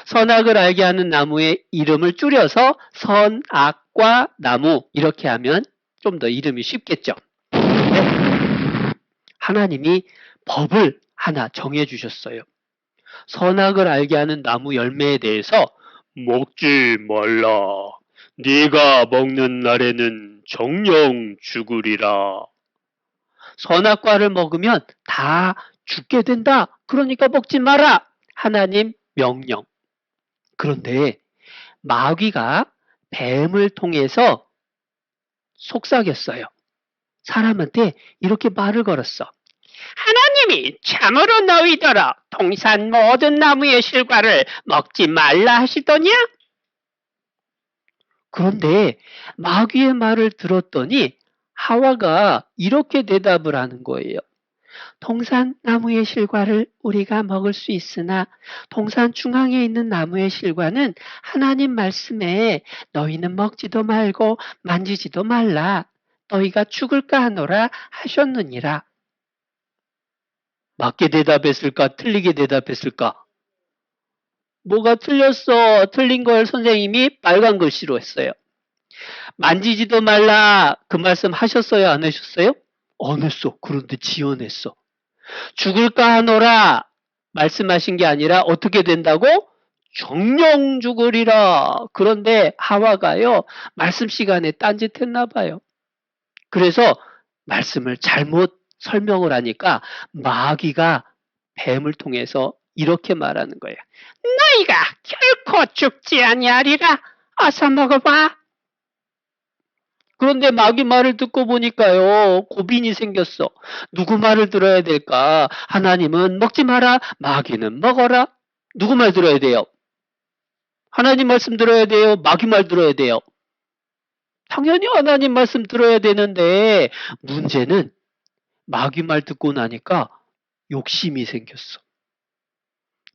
Speaker 8: 선악을 알게 하는 나무의 이름을 줄여서 선악과 나무 이렇게 하면 좀 더 이름이 쉽겠죠. 그런데 하나님이 법을 하나 정해 주셨어요. 선악을 알게 하는 나무 열매에 대해서 먹지 말라. 네가 먹는 날에는 정령 죽으리라. 선악과를 먹으면 다 죽게 된다. 그러니까 먹지 마라. 하나님 명령. 그런데 마귀가 뱀을 통해서 속삭였어요. 사람한테 이렇게 말을 걸었어. 하나님이 참으로 너희더러 동산 모든 나무의 실과를 먹지 말라 하시더냐? 그런데 마귀의 말을 들었더니 하와가 이렇게 대답을 하는 거예요. 동산 나무의 실과를 우리가 먹을 수 있으나 동산 중앙에 있는 나무의 실과는 하나님 말씀에 너희는 먹지도 말고 만지지도 말라. 너희가 죽을까 하노라 하셨느니라. 맞게 대답했을까? 틀리게 대답했을까? 뭐가 틀렸어? 틀린 걸 선생님이 빨간 글씨로 했어요. 만지지도 말라. 그 말씀 하셨어요? 안 하셨어요? 안 했어. 그런데 지어냈어. 죽을까 하노라. 말씀하신 게 아니라 어떻게 된다고? 정령 죽으리라. 그런데 하와가요, 말씀 시간에 딴짓했나 봐요. 그래서 말씀을 잘못 설명을 하니까 마귀가 뱀을 통해서 이렇게 말하는 거예요. 너희가 결코 죽지 아니하리라. 어서 먹어봐. 그런데 마귀 말을 듣고 보니까요, 고민이 생겼어. 누구 말을 들어야 될까? 하나님은 먹지 마라. 마귀는 먹어라. 누구 말 들어야 돼요? 하나님 말씀 들어야 돼요? 마귀 말 들어야 돼요? 당연히 하나님 말씀 들어야 되는데, 문제는 마귀 말 듣고 나니까 욕심이 생겼어.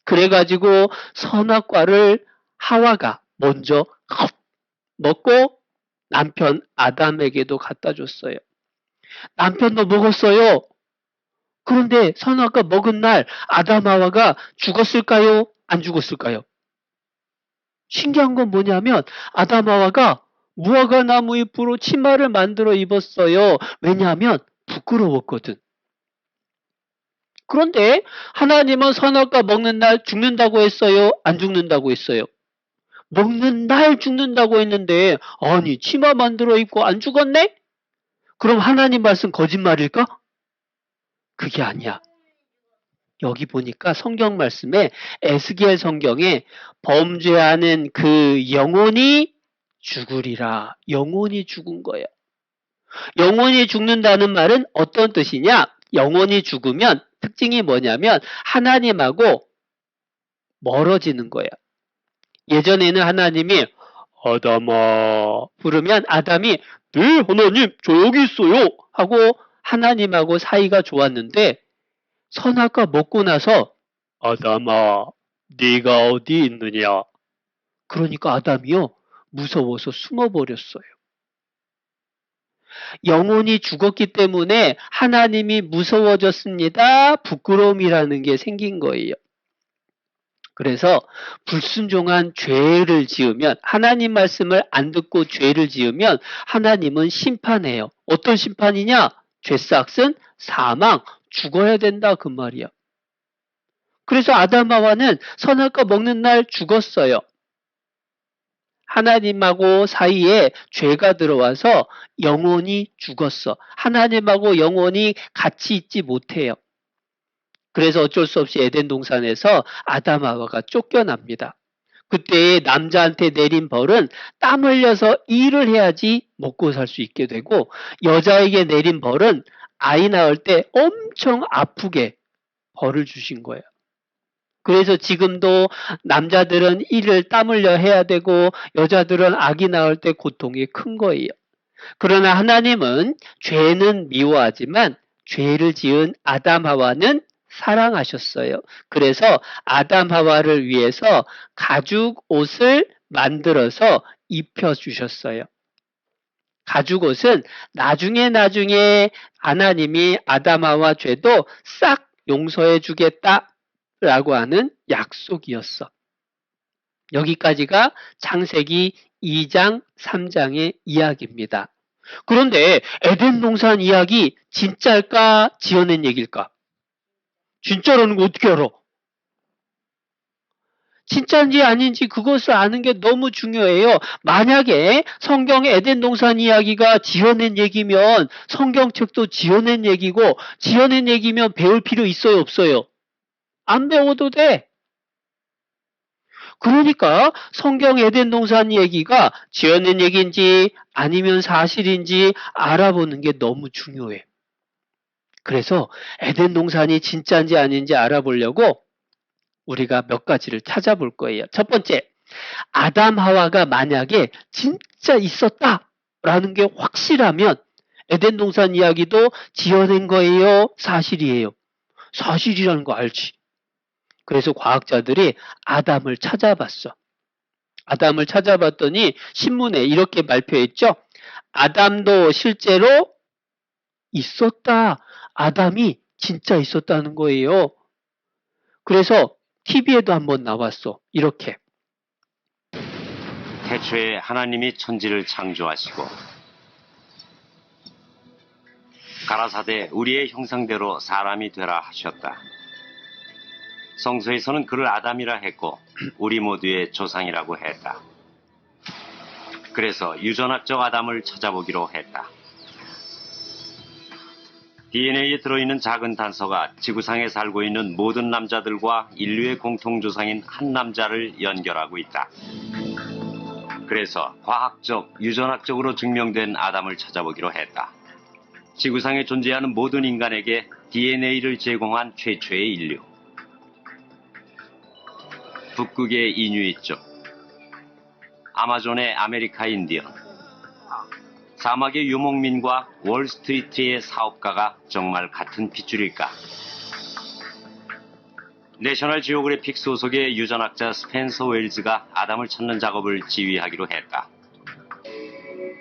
Speaker 8: 그래가지고 선악과를 하와가 먼저 먹고 남편 아담에게도 갖다 줬어요. 남편도 먹었어요. 그런데 선악과 먹은 날 아담 하와가 죽었을까요? 안 죽었을까요? 신기한 건 뭐냐면 아담 하와가 무화과 나무 잎으로 치마를 만들어 입었어요. 왜냐하면 부끄러웠거든. 그런데 하나님은 선악과 먹는 날 죽는다고 했어요? 안 죽는다고 했어요? 먹는 날 죽는다고 했는데 아니 치마 만들어 입고 안 죽었네? 그럼 하나님 말씀 거짓말일까? 그게 아니야. 여기 보니까 성경 말씀에 에스겔 성경에 범죄하는 그 영혼이 죽으리라. 영혼이 죽은 거예요. 영혼이 죽는다는 말은 어떤 뜻이냐? 영혼이 죽으면 특징이 뭐냐면 하나님하고 멀어지는 거예요. 예전에는 하나님이 아담아 부르면 아담이 네 하나님 저 여기 있어요 하고 하나님하고 사이가 좋았는데 선악과 먹고 나서 아담아 네가 어디 있느냐 그러니까 아담이요 무서워서 숨어버렸어요. 영혼이 죽었기 때문에 하나님이 무서워졌습니다. 부끄러움이라는 게 생긴 거예요. 그래서 불순종한 죄를 지으면 하나님 말씀을 안 듣고 죄를 지으면 하나님은 심판해요. 어떤 심판이냐? 죄삭은 사망, 죽어야 된다 그 말이야. 그래서 아담 하와는 선악과 먹는 날 죽었어요. 하나님하고 사이에 죄가 들어와서 영혼이 죽었어. 하나님하고 영혼이 같이 있지 못해요. 그래서 어쩔 수 없이 에덴 동산에서 아담 하와가 쫓겨납니다. 그때 남자한테 내린 벌은 땀 흘려서 일을 해야지 먹고 살 수 있게 되고 여자에게 내린 벌은 아이 낳을 때 엄청 아프게 벌을 주신 거예요. 그래서 지금도 남자들은 일을 땀 흘려 해야 되고 여자들은 아기 낳을 때 고통이 큰 거예요. 그러나 하나님은 죄는 미워하지만 죄를 지은 아담 하와는 사랑하셨어요. 그래서 아담 하와를 위해서 가죽 옷을 만들어서 입혀주셨어요. 가죽 옷은 나중에 하나님이 아담 하와 죄도 싹 용서해 주겠다라고 하는 약속이었어. 여기까지가 창세기 2장, 3장의 이야기입니다. 그런데 에덴 동산 이야기 진짜일까? 지어낸 얘기일까? 진짜라는 거 어떻게 알아? 진짜인지 아닌지 그것을 아는 게 너무 중요해요. 만약에 성경 에덴 동산 이야기가 지어낸 얘기면 성경책도 지어낸 얘기고 지어낸 얘기면 배울 필요 있어요 없어요? 안 배워도 돼. 그러니까 성경 에덴 동산 얘기가 지어낸 얘기인지 아니면 사실인지 알아보는 게 너무 중요해. 그래서 에덴 동산이 진짜인지 아닌지 알아보려고 우리가 몇 가지를 찾아볼 거예요. 첫 번째, 아담 하와가 만약에 진짜 있었다라는 게 확실하면 에덴 동산 이야기도 지어낸 거예요? 사실이에요? 사실이라는 거 알지? 그래서 과학자들이 아담을 찾아봤어. 아담을 찾아봤더니 신문에 이렇게 발표했죠. 아담도 실제로 있었다. 아담이 진짜 있었다는 거예요. 그래서 TV에도 한번 나왔어. 이렇게.
Speaker 10: 태초에 하나님이 천지를 창조하시고 가라사대 우리의 형상대로 사람이 되라 하셨다. 성서에서는 그를 아담이라 했고 우리 모두의 조상이라고 했다. 그래서 유전학적 아담을 찾아보기로 했다. DNA에 들어있는 작은 단서가 지구상에 살고 있는 모든 남자들과 인류의 공통조상인 한 남자를 연결하고 있다. 그래서 과학적, 유전학적으로 증명된 아담을 찾아보기로 했다. 지구상에 존재하는 모든 인간에게 DNA를 제공한 최초의 인류. 북극의 이누이족, 아마존의 아메리카 인디언, 사막의 유목민과 월스트리트의 사업가가 정말 같은 핏줄일까? 내셔널 지오그래픽 소속의 유전학자 스펜서 웰즈가 아담을 찾는 작업을 지휘하기로 했다.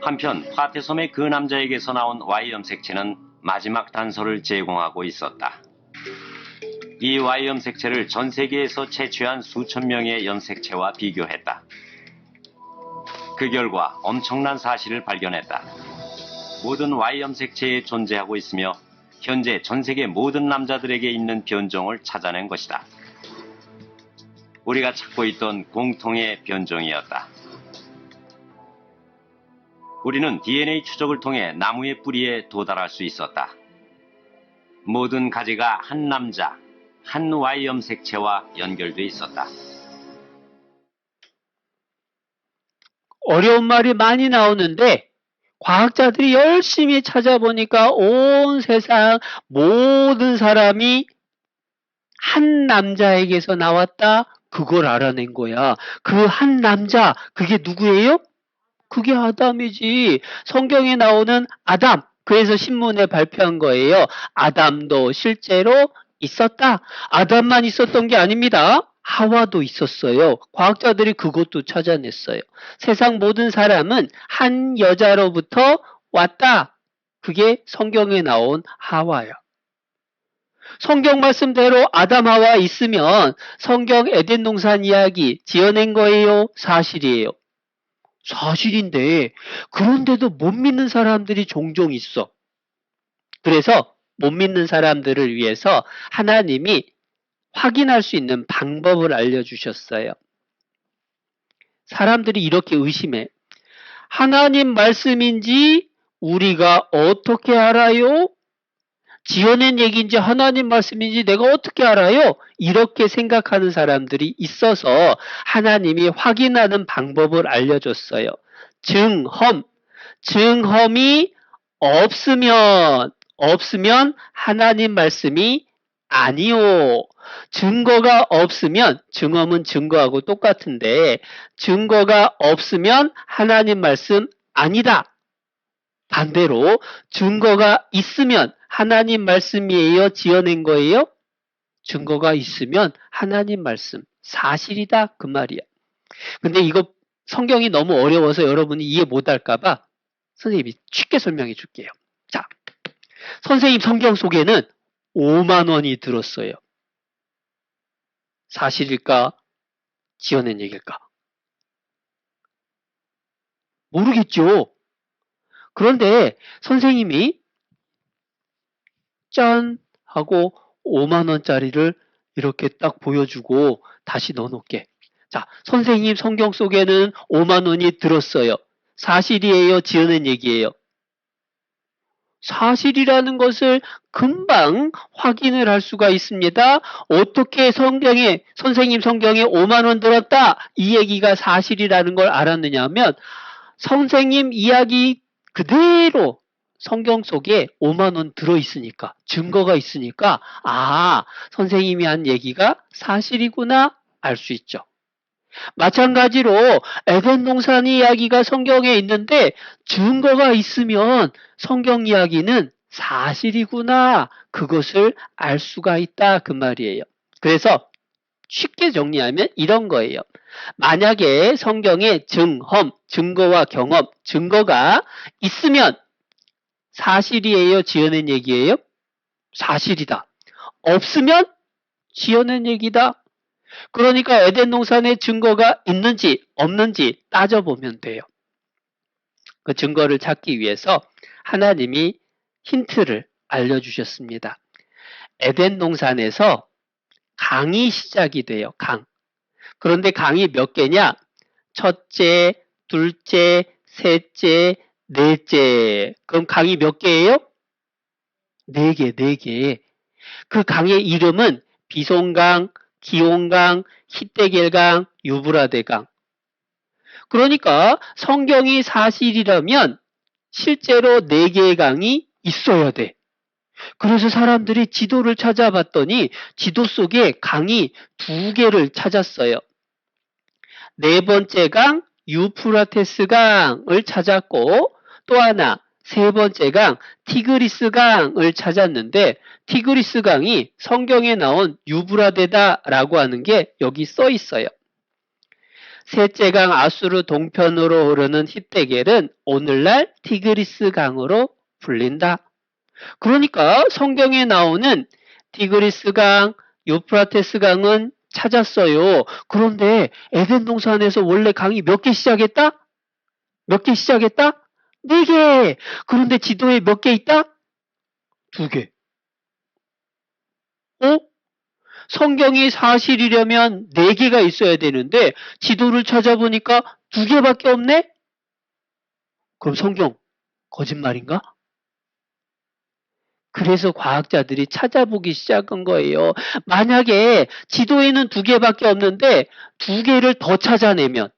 Speaker 10: 한편 파테섬의 그 남자에게서 나온 Y 염색체는 마지막 단서를 제공하고 있었다. 이 Y 염색체를 전 세계에서 채취한 수천 명의 염색체와 비교했다. 그 결과 엄청난 사실을 발견했다. 모든 Y 염색체에 존재하고 있으며 현재 전 세계 모든 남자들에게 있는 변종을 찾아낸 것이다. 우리가 찾고 있던 공통의 변종이었다. 우리는 DNA 추적을 통해 나무의 뿌리에 도달할 수 있었다. 모든 가지가 한 남자, 한 Y 염색체와 연결돼 있었다.
Speaker 8: 어려운 말이 많이 나오는데 과학자들이 열심히 찾아보니까 온 세상 모든 사람이 한 남자에게서 나왔다. 그걸 알아낸 거야. 그 한 남자, 그게 누구예요? 그게 아담이지. 성경에 나오는 아담. 그래서 신문에 발표한 거예요. 아담도 실제로 있었다. 아담만 있었던 게 아닙니다. 하와도 있었어요. 과학자들이 그것도 찾아냈어요. 세상 모든 사람은 한 여자로부터 왔다. 그게 성경에 나온 하와야. 성경 말씀대로 아담 하와 있으면 성경 에덴 동산 이야기 지어낸 거예요? 사실이에요? 사실인데 그런데도 못 믿는 사람들이 종종 있어. 그래서 못 믿는 사람들을 위해서 하나님이 확인할 수 있는 방법을 알려주셨어요. 사람들이 이렇게 의심해. 하나님 말씀인지 우리가 어떻게 알아요? 지어낸 얘기인지 하나님 말씀인지 내가 어떻게 알아요? 이렇게 생각하는 사람들이 있어서 하나님이 확인하는 방법을 알려줬어요. 증험. 증험이 없으면 하나님 말씀이 아니요. 증거가 없으면 증험은 증거하고 똑같은데 증거가 없으면 하나님 말씀 아니다. 반대로 증거가 있으면 하나님 말씀이에요? 지어낸 거예요? 증거가 있으면 하나님 말씀 사실이다 그 말이야. 근데 이거 성경이 너무 어려워서 여러분이 이해 못할까 봐 선생님이 쉽게 설명해 줄게요. 자, 선생님 성경 속에는 5만 원이 들었어요. 사실일까? 지어낸 얘기일까? 모르겠죠. 그런데 선생님이 짠 하고 5만 원짜리를 이렇게 딱 보여주고 다시 넣어놓게. 자, 선생님 성경 속에는 5만 원이 들었어요. 사실이에요? 지어낸 얘기예요? 사실이라는 것을 금방 확인을 할 수가 있습니다. 어떻게 선생님 성경에 5만 원 들었다 이 얘기가 사실이라는 걸 알았느냐 하면 선생님 이야기 그대로 성경 속에 5만 원 들어있으니까 증거가 있으니까 선생님이 한 얘기가 사실이구나 알 수 있죠. 마찬가지로 에덴 동산 이야기가 성경에 있는데 증거가 있으면 성경 이야기는 사실이구나 그것을 알 수가 있다 그 말이에요. 그래서 쉽게 정리하면 이런 거예요. 만약에 성경에 증거와 경험, 증거가 있으면 사실이에요? 지어낸 얘기예요? 사실이다. 없으면 지어낸 얘기다. 그러니까 에덴 동산에 증거가 있는지 없는지 따져보면 돼요. 그 증거를 찾기 위해서 하나님이 힌트를 알려주셨습니다. 에덴 동산에서 강이 시작이 돼요. 강. 그런데 강이 몇 개냐? 첫째, 둘째, 셋째, 넷째. 그럼 강이 몇 개예요? 네 개, 네 개. 그 강의 이름은 비송강, 기온강, 히데겔강, 유브라데강. 그러니까 성경이 사실이라면 실제로 네 개의 강이 있어야 돼. 그래서 사람들이 지도를 찾아봤더니 지도 속에 강이 두 개를 찾았어요. 네 번째 강 유프라테스 강을 찾았고 또 하나 세 번째 강 티그리스 강을 찾았는데 티그리스 강이 성경에 나온 유브라데다라고 하는 게 여기 써 있어요. 셋째 강 아수르 동편으로 흐르는 히데겔은 오늘날 티그리스 강으로 불린다. 그러니까 성경에 나오는 티그리스 강, 유프라테스 강은 찾았어요. 그런데 에덴 동산에서 원래 강이 몇 개 시작했다? 몇 개 시작했다? 4개. 그런데 지도에 몇 개 있다? 2개. 성경이 사실이려면 4개가 있어야 되는데 지도를 찾아보니까 2개밖에 없네? 그럼 성경 거짓말인가? 그래서 과학자들이 찾아보기 시작한 거예요. 만약에 지도에는 2개밖에 없는데 2개를 더 찾아내면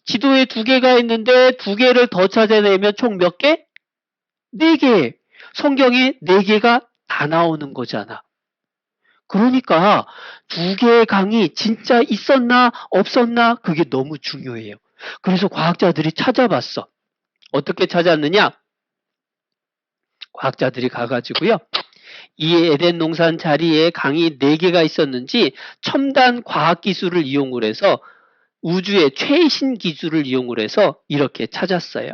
Speaker 8: 지도에 2개가 있는데 2개를 더 찾아내면 총 몇 개? 4개. 성경에 4개가 다 나오는 거잖아. 그러니까 2개의 강이 진짜 있었나 없었나 그게 너무 중요해요. 그래서 과학자들이 찾아봤어. 어떻게 찾았느냐? 과학자들이 가가지고요. 이 에덴 동산 자리에 강이 4개가 있었는지 첨단 과학기술을 이용을 해서 우주의 최신 기술을 이용을 해서 이렇게 찾았어요.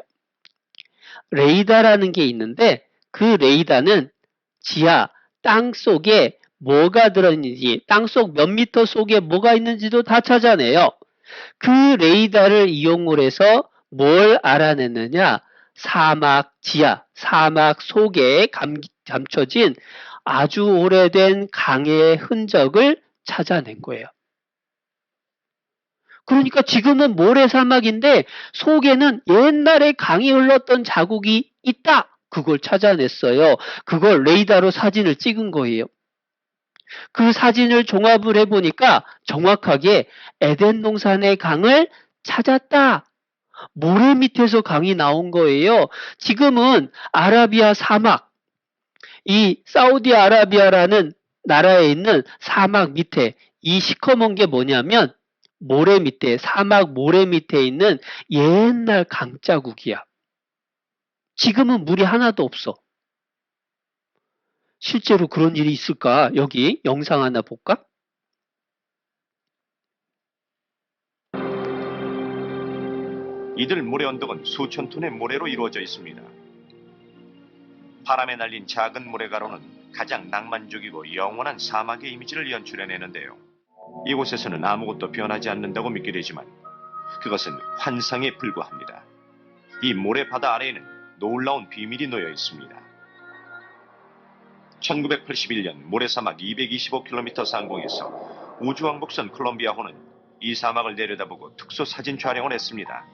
Speaker 8: 레이더라는 게 있는데 그 레이더는 지하, 땅 속에 뭐가 들어있는지, 땅속 몇 미터 속에 뭐가 있는지도 다 찾아내요. 그 레이더를 이용을 해서 뭘 알아냈느냐? 사막 지하, 사막 속에 감춰진 아주 오래된 강의 흔적을 찾아낸 거예요. 그러니까 지금은 모래사막인데 속에는 옛날에 강이 흘렀던 자국이 있다. 그걸 찾아냈어요. 그걸 레이더로 사진을 찍은 거예요. 그 사진을 종합을 해보니까 정확하게 에덴 동산의 강을 찾았다. 모래 밑에서 강이 나온 거예요. 지금은 아라비아 사막, 이 사우디아라비아라는 나라에 있는 사막 밑에 이 시커먼 게 뭐냐면 모래 밑에, 사막 모래 밑에 있는 옛날 강자국이야. 지금은 물이 하나도 없어. 실제로 그런 일이 있을까? 여기 영상 하나 볼까?
Speaker 11: 이들 모래 언덕은 수천 톤의 모래로 이루어져 있습니다. 바람에 날린 작은 모래가루는 가장 낭만적이고 영원한 사막의 이미지를 연출해내는데요. 이곳에서는 아무것도 변하지 않는다고 믿게 되지만 그것은 환상에 불과합니다. 이 모래 바다 아래에는 놀라운 비밀이 놓여 있습니다. 1981년 모래사막 225km 상공에서 우주왕복선 콜롬비아호는 이 사막을 내려다보고 특수 사진 촬영을 했습니다.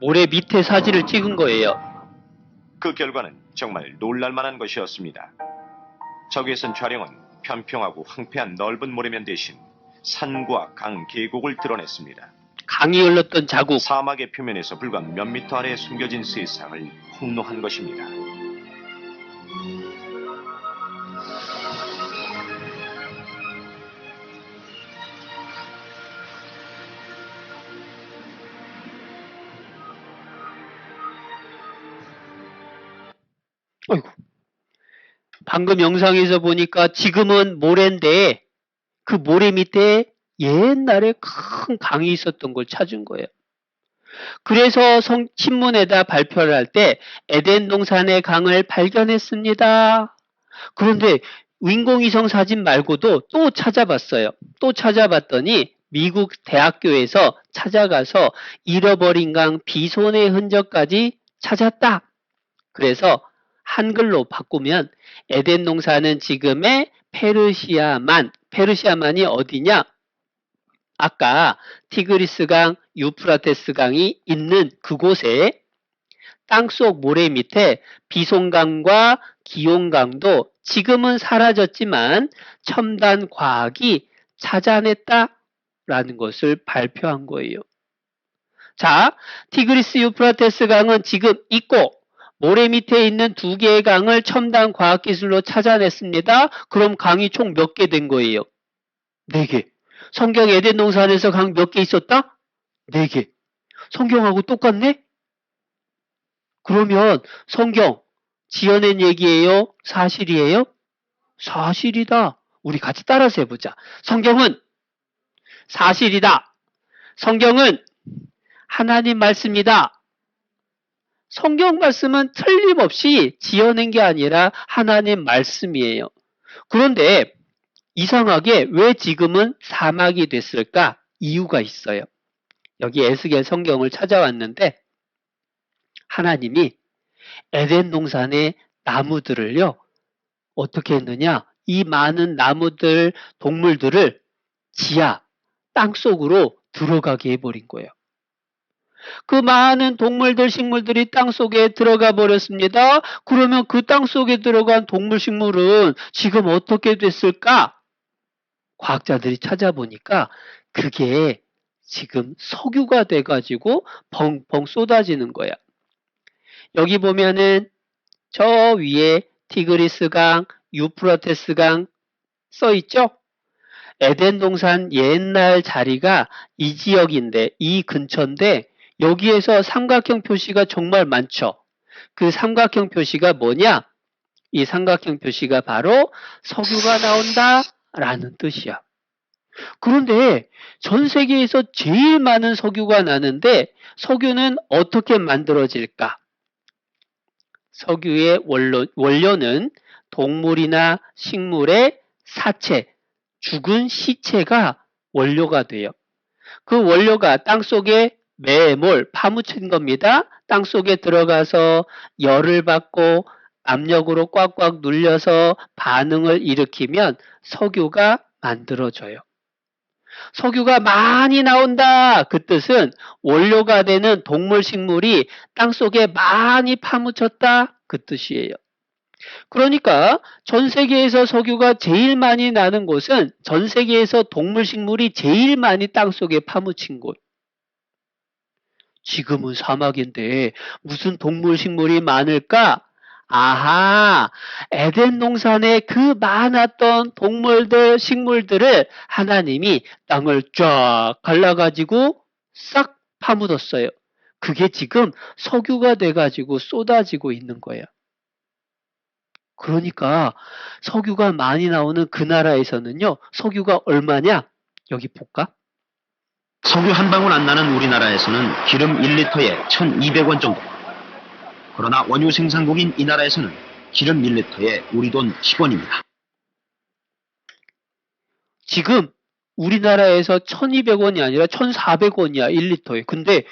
Speaker 8: 모래 밑에 사진을 찍은 거예요.
Speaker 11: 그 결과는 정말 놀랄만한 것이었습니다. 적외선 촬영은 평평하고 황폐한 넓은 모래면 대신 산과 강, 계곡을 드러냈습니다.
Speaker 8: 강이 흘렀던 자국.
Speaker 11: 사막의 표면에서 불과 몇 미터 아래에 숨겨진 세상을 폭로한 것입니다.
Speaker 8: 아이고. 방금 영상에서 보니까 지금은 모래인데 그 모래 밑에 옛날에 큰 강이 있었던 걸 찾은 거예요. 그래서 신문에다 발표를 할 때 에덴 동산의 강을 발견했습니다. 그런데 인공위성 사진 말고도 또 찾아봤어요. 또 찾아봤더니 미국 대학교에서 찾아가서 잃어버린 강 비손의 흔적까지 찾았다. 그래서 한글로 바꾸면 에덴 동산은 지금의 페르시아만이 어디냐? 아까 티그리스강, 유프라테스강이 있는 그곳에 땅속 모래 밑에 비송강과 기용강도 지금은 사라졌지만 첨단 과학이 찾아냈다라는 것을 발표한 거예요. 자, 티그리스 유프라테스 강은 지금 있고 모래 밑에 있는 두 개의 강을 첨단 과학 기술로 찾아냈습니다. 그럼 강이 총 몇 개 된 거예요? 4개. 성경 에덴 동산에서 강 몇 개 있었다? 4개. 성경하고 똑같네? 그러면 성경 지어낸 얘기예요? 사실이에요? 사실이다. 우리 같이 따라서 해보자. 성경은 사실이다. 성경은 하나님 말씀이다. 성경 말씀은 틀림없이 지어낸 게 아니라 하나님 말씀이에요. 그런데 이상하게 왜 지금은 사막이 됐을까? 이유가 있어요. 여기 에스겔 성경을 찾아왔는데 하나님이 에덴 동산의 나무들을요, 어떻게 했느냐? 이 많은 나무들, 동물들을 지하, 땅속으로 들어가게 해버린 거예요. 그 많은 동물들, 식물들이 땅속에 들어가 버렸습니다. 그러면 그 땅속에 들어간 동물, 식물은 지금 어떻게 됐을까? 과학자들이 찾아보니까 그게 지금 석유가 돼가지고 펑펑 쏟아지는 거야. 여기 보면은 저 위에 티그리스강, 유프라테스강 써있죠? 에덴 동산 옛날 자리가 이 지역인데, 이 근처인데 여기에서 삼각형 표시가 정말 많죠. 그 삼각형 표시가 뭐냐? 이 삼각형 표시가 바로 석유가 나온다 라는 뜻이야. 그런데 전 세계에서 제일 많은 석유가 나는데 석유는 어떻게 만들어질까? 석유의 원료는 동물이나 식물의 사체, 죽은 시체가 원료가 돼요. 그 원료가 땅속에 매몰 파묻힌 겁니다. 땅속에 들어가서 열을 받고 압력으로 꽉꽉 눌려서 반응을 일으키면 석유가 만들어져요. 석유가 많이 나온다. 그 뜻은 원료가 되는 동물 식물이 땅속에 많이 파묻혔다. 그 뜻이에요. 그러니까 전 세계에서 석유가 제일 많이 나는 곳은 전 세계에서 동물 식물이 제일 많이 땅속에 파묻힌 곳. 지금은 사막인데 무슨 동물 식물이 많을까? 아하, 에덴 동산에 그 많았던 동물들, 식물들을 하나님이 땅을 쫙 갈라가지고 싹 파묻었어요. 그게 지금 석유가 돼가지고 쏟아지고 있는 거예요. 그러니까 석유가 많이 나오는 그 나라에서는요, 석유가 얼마냐? 여기 볼까?
Speaker 9: 석유 한 방울 안 나는 우리나라에서는 기름 1리터에 1,200원 정도. 그러나 원유 생산국인 이 나라에서는 기름 1리터에 우리 돈 10원입니다.
Speaker 8: 지금 우리나라에서 1,200원이 아니라 1,400원이야, 1리터에. 근데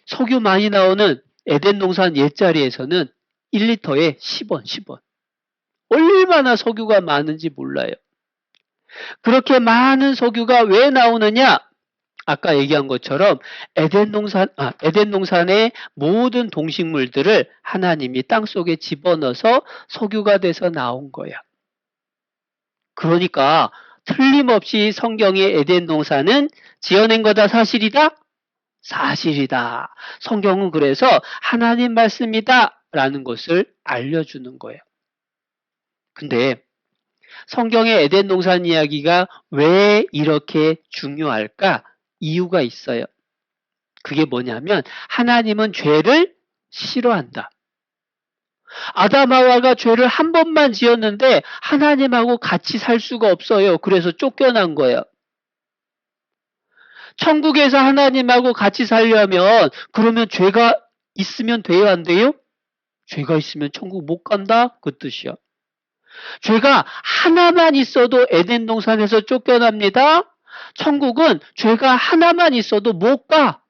Speaker 8: 석유 많이 나오는 에덴 동산 옛자리에서는 1리터에 10원, 10원. 얼마나 석유가 많은지 몰라요. 그렇게 많은 석유가 왜 나오느냐? 아까 얘기한 것처럼 에덴 동산의 모든 동식물들을 하나님이 땅속에 집어넣어서 석유가 돼서 나온 거야. 그러니까 틀림없이 성경의 에덴 동산은 지어낸 거다, 사실이다? 사실이다. 성경은 그래서 하나님 말씀이다 라는 것을 알려주는 거예요. 근데 성경의 에덴 동산 이야기가 왜 이렇게 중요할까? 이유가 있어요. 그게 뭐냐면 하나님은 죄를 싫어한다. 아담 하와가 죄를 한 번만 지었는데 하나님하고 같이 살 수가 없어요. 그래서 쫓겨난 거예요. 천국에서 하나님하고 같이 살려면 그러면 죄가 있으면 돼요, 안 돼요? 죄가 있으면 천국 못 간다? 그 뜻이야. 죄가 하나만 있어도 에덴 동산에서 쫓겨납니다. 천국은 죄가 하나만 있어도 못 가.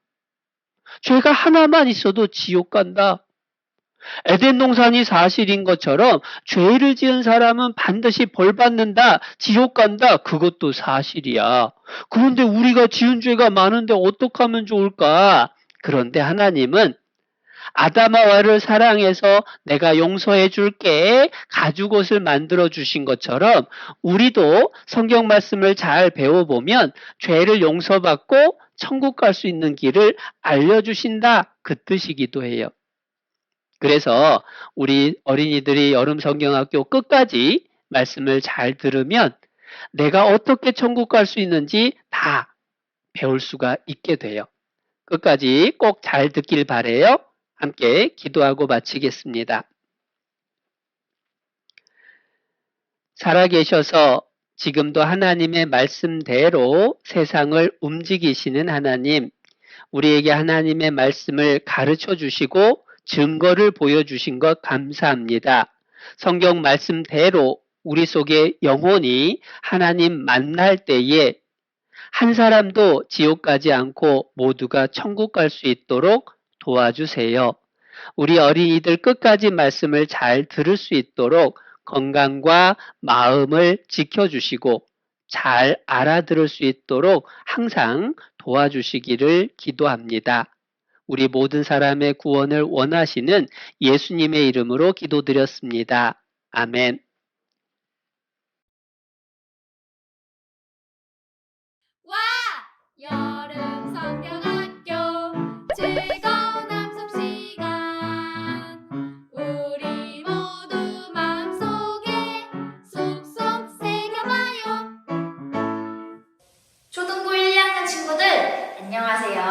Speaker 8: 죄가 하나만 있어도 지옥 간다. 에덴 동산이 사실인 것처럼 죄를 지은 사람은 반드시 벌 받는다, 지옥 간다, 그것도 사실이야. 그런데 우리가 지은 죄가 많은데 어떻게 하면 좋을까? 그런데 하나님은 아담 하와를 사랑해서 내가 용서해 줄게 가죽옷을 만들어 주신 것처럼 우리도 성경 말씀을 잘 배워보면 죄를 용서받고 천국 갈 수 있는 길을 알려주신다, 그 뜻이기도 해요. 그래서 우리 어린이들이 여름 성경학교 끝까지 말씀을 잘 들으면 내가 어떻게 천국 갈 수 있는지 다 배울 수가 있게 돼요. 끝까지 꼭 잘 듣길 바래요. 함께 기도하고 마치겠습니다. 살아계셔서 지금도 하나님의 말씀대로 세상을 움직이시는 하나님, 우리에게 하나님의 말씀을 가르쳐 주시고 증거를 보여주신 것 감사합니다. 성경 말씀대로 우리 속에 영혼이 하나님 만날 때에 한 사람도 지옥 가지 않고 모두가 천국 갈 수 있도록 도와주세요. 우리 어린이들 끝까지 말씀을 잘 들을 수 있도록 건강과 마음을 지켜주시고 잘 알아들을 수 있도록 항상 도와주시기를 기도합니다. 우리 모든 사람의 구원을 원하시는 예수님의 이름으로 기도드렸습니다. 아멘.
Speaker 5: 와! 여름 성경학교 즐거운 함성 시간 우리 모두 마음속에 쏙쏙 새겨봐요. 초등부 1학년 친구들 안녕하세요.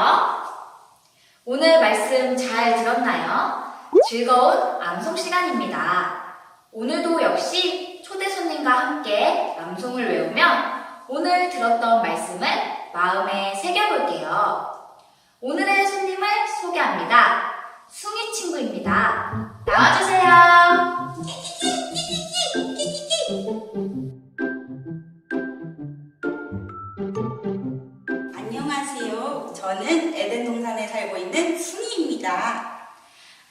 Speaker 5: 오늘 말씀 잘 들었나요? 즐거운 암송 시간입니다. 오늘도 역시 초대 손님과 함께 암송을 외우며 오늘 들었던 말씀을 마음에 새겨볼게요. 오늘의 손님을 소개합니다. 숭이 친구입니다. 나와주세요.
Speaker 12: 안녕하세요. 저는 에덴 동산에 살고 있는 숭이입니다.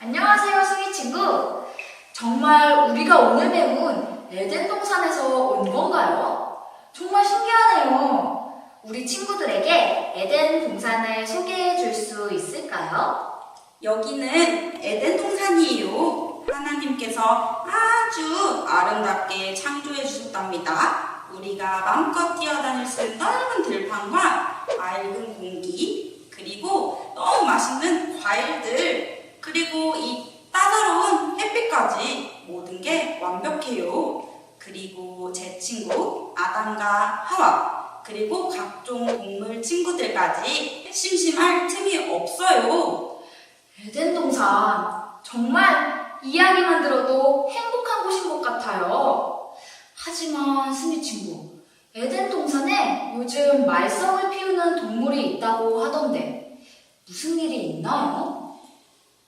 Speaker 13: 안녕하세요, 숭이 친구. 정말 우리가 오늘 배운 에덴 동산에서 온 건가요? 정말 신기하네요. 우리 친구들에게 에덴 동산을 소개해 줄 수 있을까요?
Speaker 12: 여기는 에덴 동산이에요. 하나님께서 아주 아름답게 창조해 주셨답니다. 우리가 마음껏 뛰어다닐 수 있는 넓은 들판과 맑은 공기, 그리고 너무 맛있는 과일들, 그리고 이 따사로운 햇빛까지 모든 게 완벽해요. 그리고 제 친구 아담과 하와, 그리고 각종 동물 친구들까지 심심할 틈이 없어요.
Speaker 13: 에덴 동산, 정말 이야기만 들어도 행복한 곳인 것 같아요. 하지만 숭이 친구, 에덴 동산에 요즘 말썽을 피우는 동물이 있다고 하던데 무슨 일이 있나요?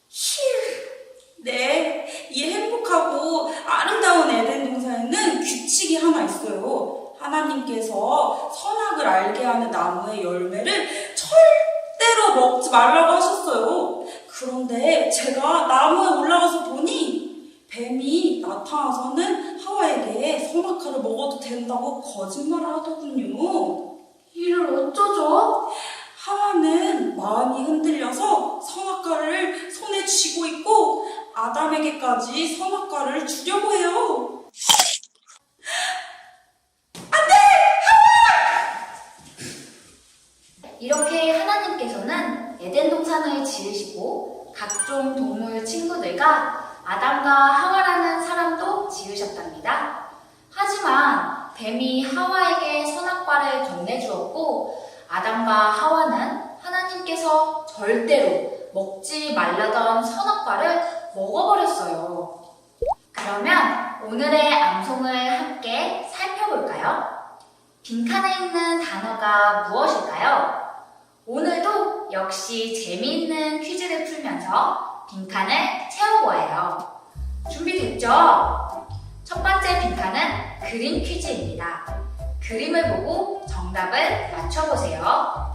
Speaker 12: 휴, 네, 이 행복하고 아름다운 에덴 동산에는 규칙이 하나 있어요. 하나님께서 선악을 알게 하는 나무의 열매를 절대로 먹지 말라고 하셨어요. 그런데 제가 나무에 올라가서 보니 뱀이 나타나서는 하와에게 선악과를 먹어도 된다고 거짓말을 하더군요.
Speaker 13: 이를 어쩌죠?
Speaker 12: 하와는 마음이 흔들려서 선악과를 손에 쥐고 있고 아담에게까지 선악과를 주려고 해요. 안돼! 하와!
Speaker 13: 이렇게 하나님께서는 에덴 동산을 지으시고 각종 동물 친구들과 아담과 하와라는 사람도 지으셨답니다. 하지만 뱀이 하와에게 선악과를 건네주었고 아담과 하와는 하나님께서 절대로 먹지 말라던 선악과를 먹어버렸어요. 그러면 오늘의 암송을 함께 살펴볼까요? 빈칸에 있는 단어가 무엇일까요? 오늘도 역시 재미있는 퀴즈를 풀면서 빈칸을 채워보아요. 준비됐죠? 첫 번째 빈칸은 그림 퀴즈입니다. 그림을 보고 정답을 맞춰보세요.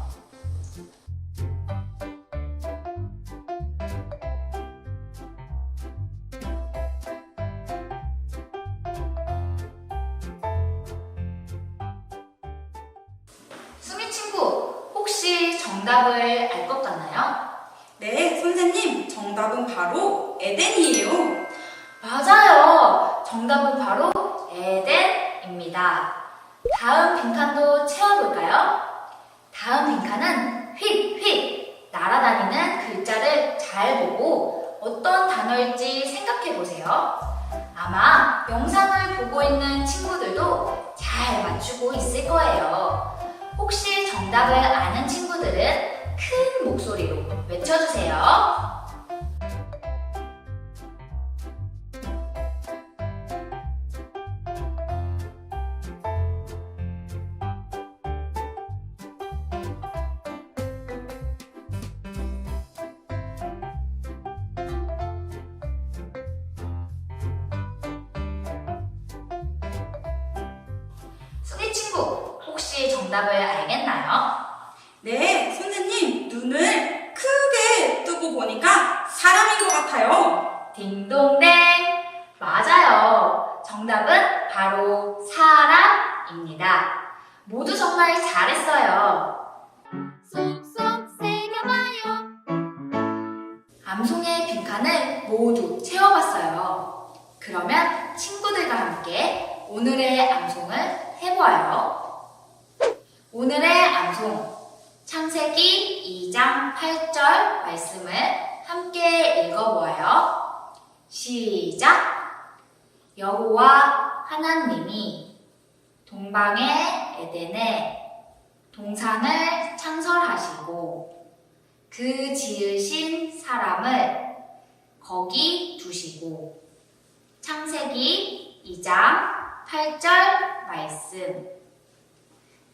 Speaker 13: 혹시 정답을 알 것 같나요?
Speaker 12: 네, 선생님, 정답은 바로 에덴이에요.
Speaker 13: 맞아요. 정답은 바로 에덴입니다. 다음 빈칸도 채워볼까요? 다음 빈칸은 휙휙 날아다니는 글자를 잘 보고 어떤 단어일지 생각해보세요. 아마 영상을 보고 있는 친구들도 잘 맞추고 있을 거예요. 혹시 정답을 아는 친구들은 큰 목소리로 외쳐주세요. 순이 친구, 혹시 정답을 알겠나요?
Speaker 12: 네, 선생님, 눈을 크게 뜨고 보니까 사람인 것 같아요.
Speaker 13: 딩동댕! 맞아요. 정답은 바로 사람입니다. 모두 정말 잘했어요. 쏙쏙 새겨봐요. 암송의 빈칸을 모두 채워봤어요. 그러면 친구들과 함께 오늘의 암송을 해보아요. 오늘의 암송, 창세기 2장 8절 말씀을 함께 읽어보아요. 시작! 여호와 하나님이 동방의 에덴에 동산을 창설하시고 그 지으신 사람을 거기 두시고. 창세기 2장 8절 말씀.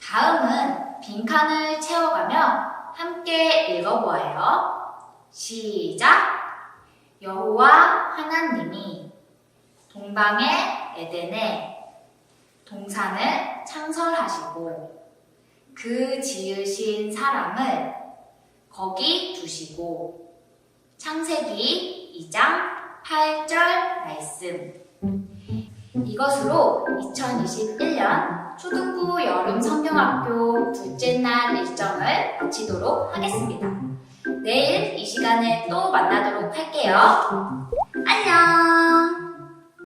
Speaker 13: 다음은 빈칸을 채워가며 함께 읽어보아요. 시작! 여호와 하나님이 동방의 에덴에 동산을 창설하시고 그 지으신 사람을 거기 두시고. 창세기 2장 8절 말씀. 이것으로 2021년 초등부 여름 성경학교 둘째 날 일정을 마치도록 하겠습니다. 내일 이 시간에 또 만나도록 할게요. 안녕!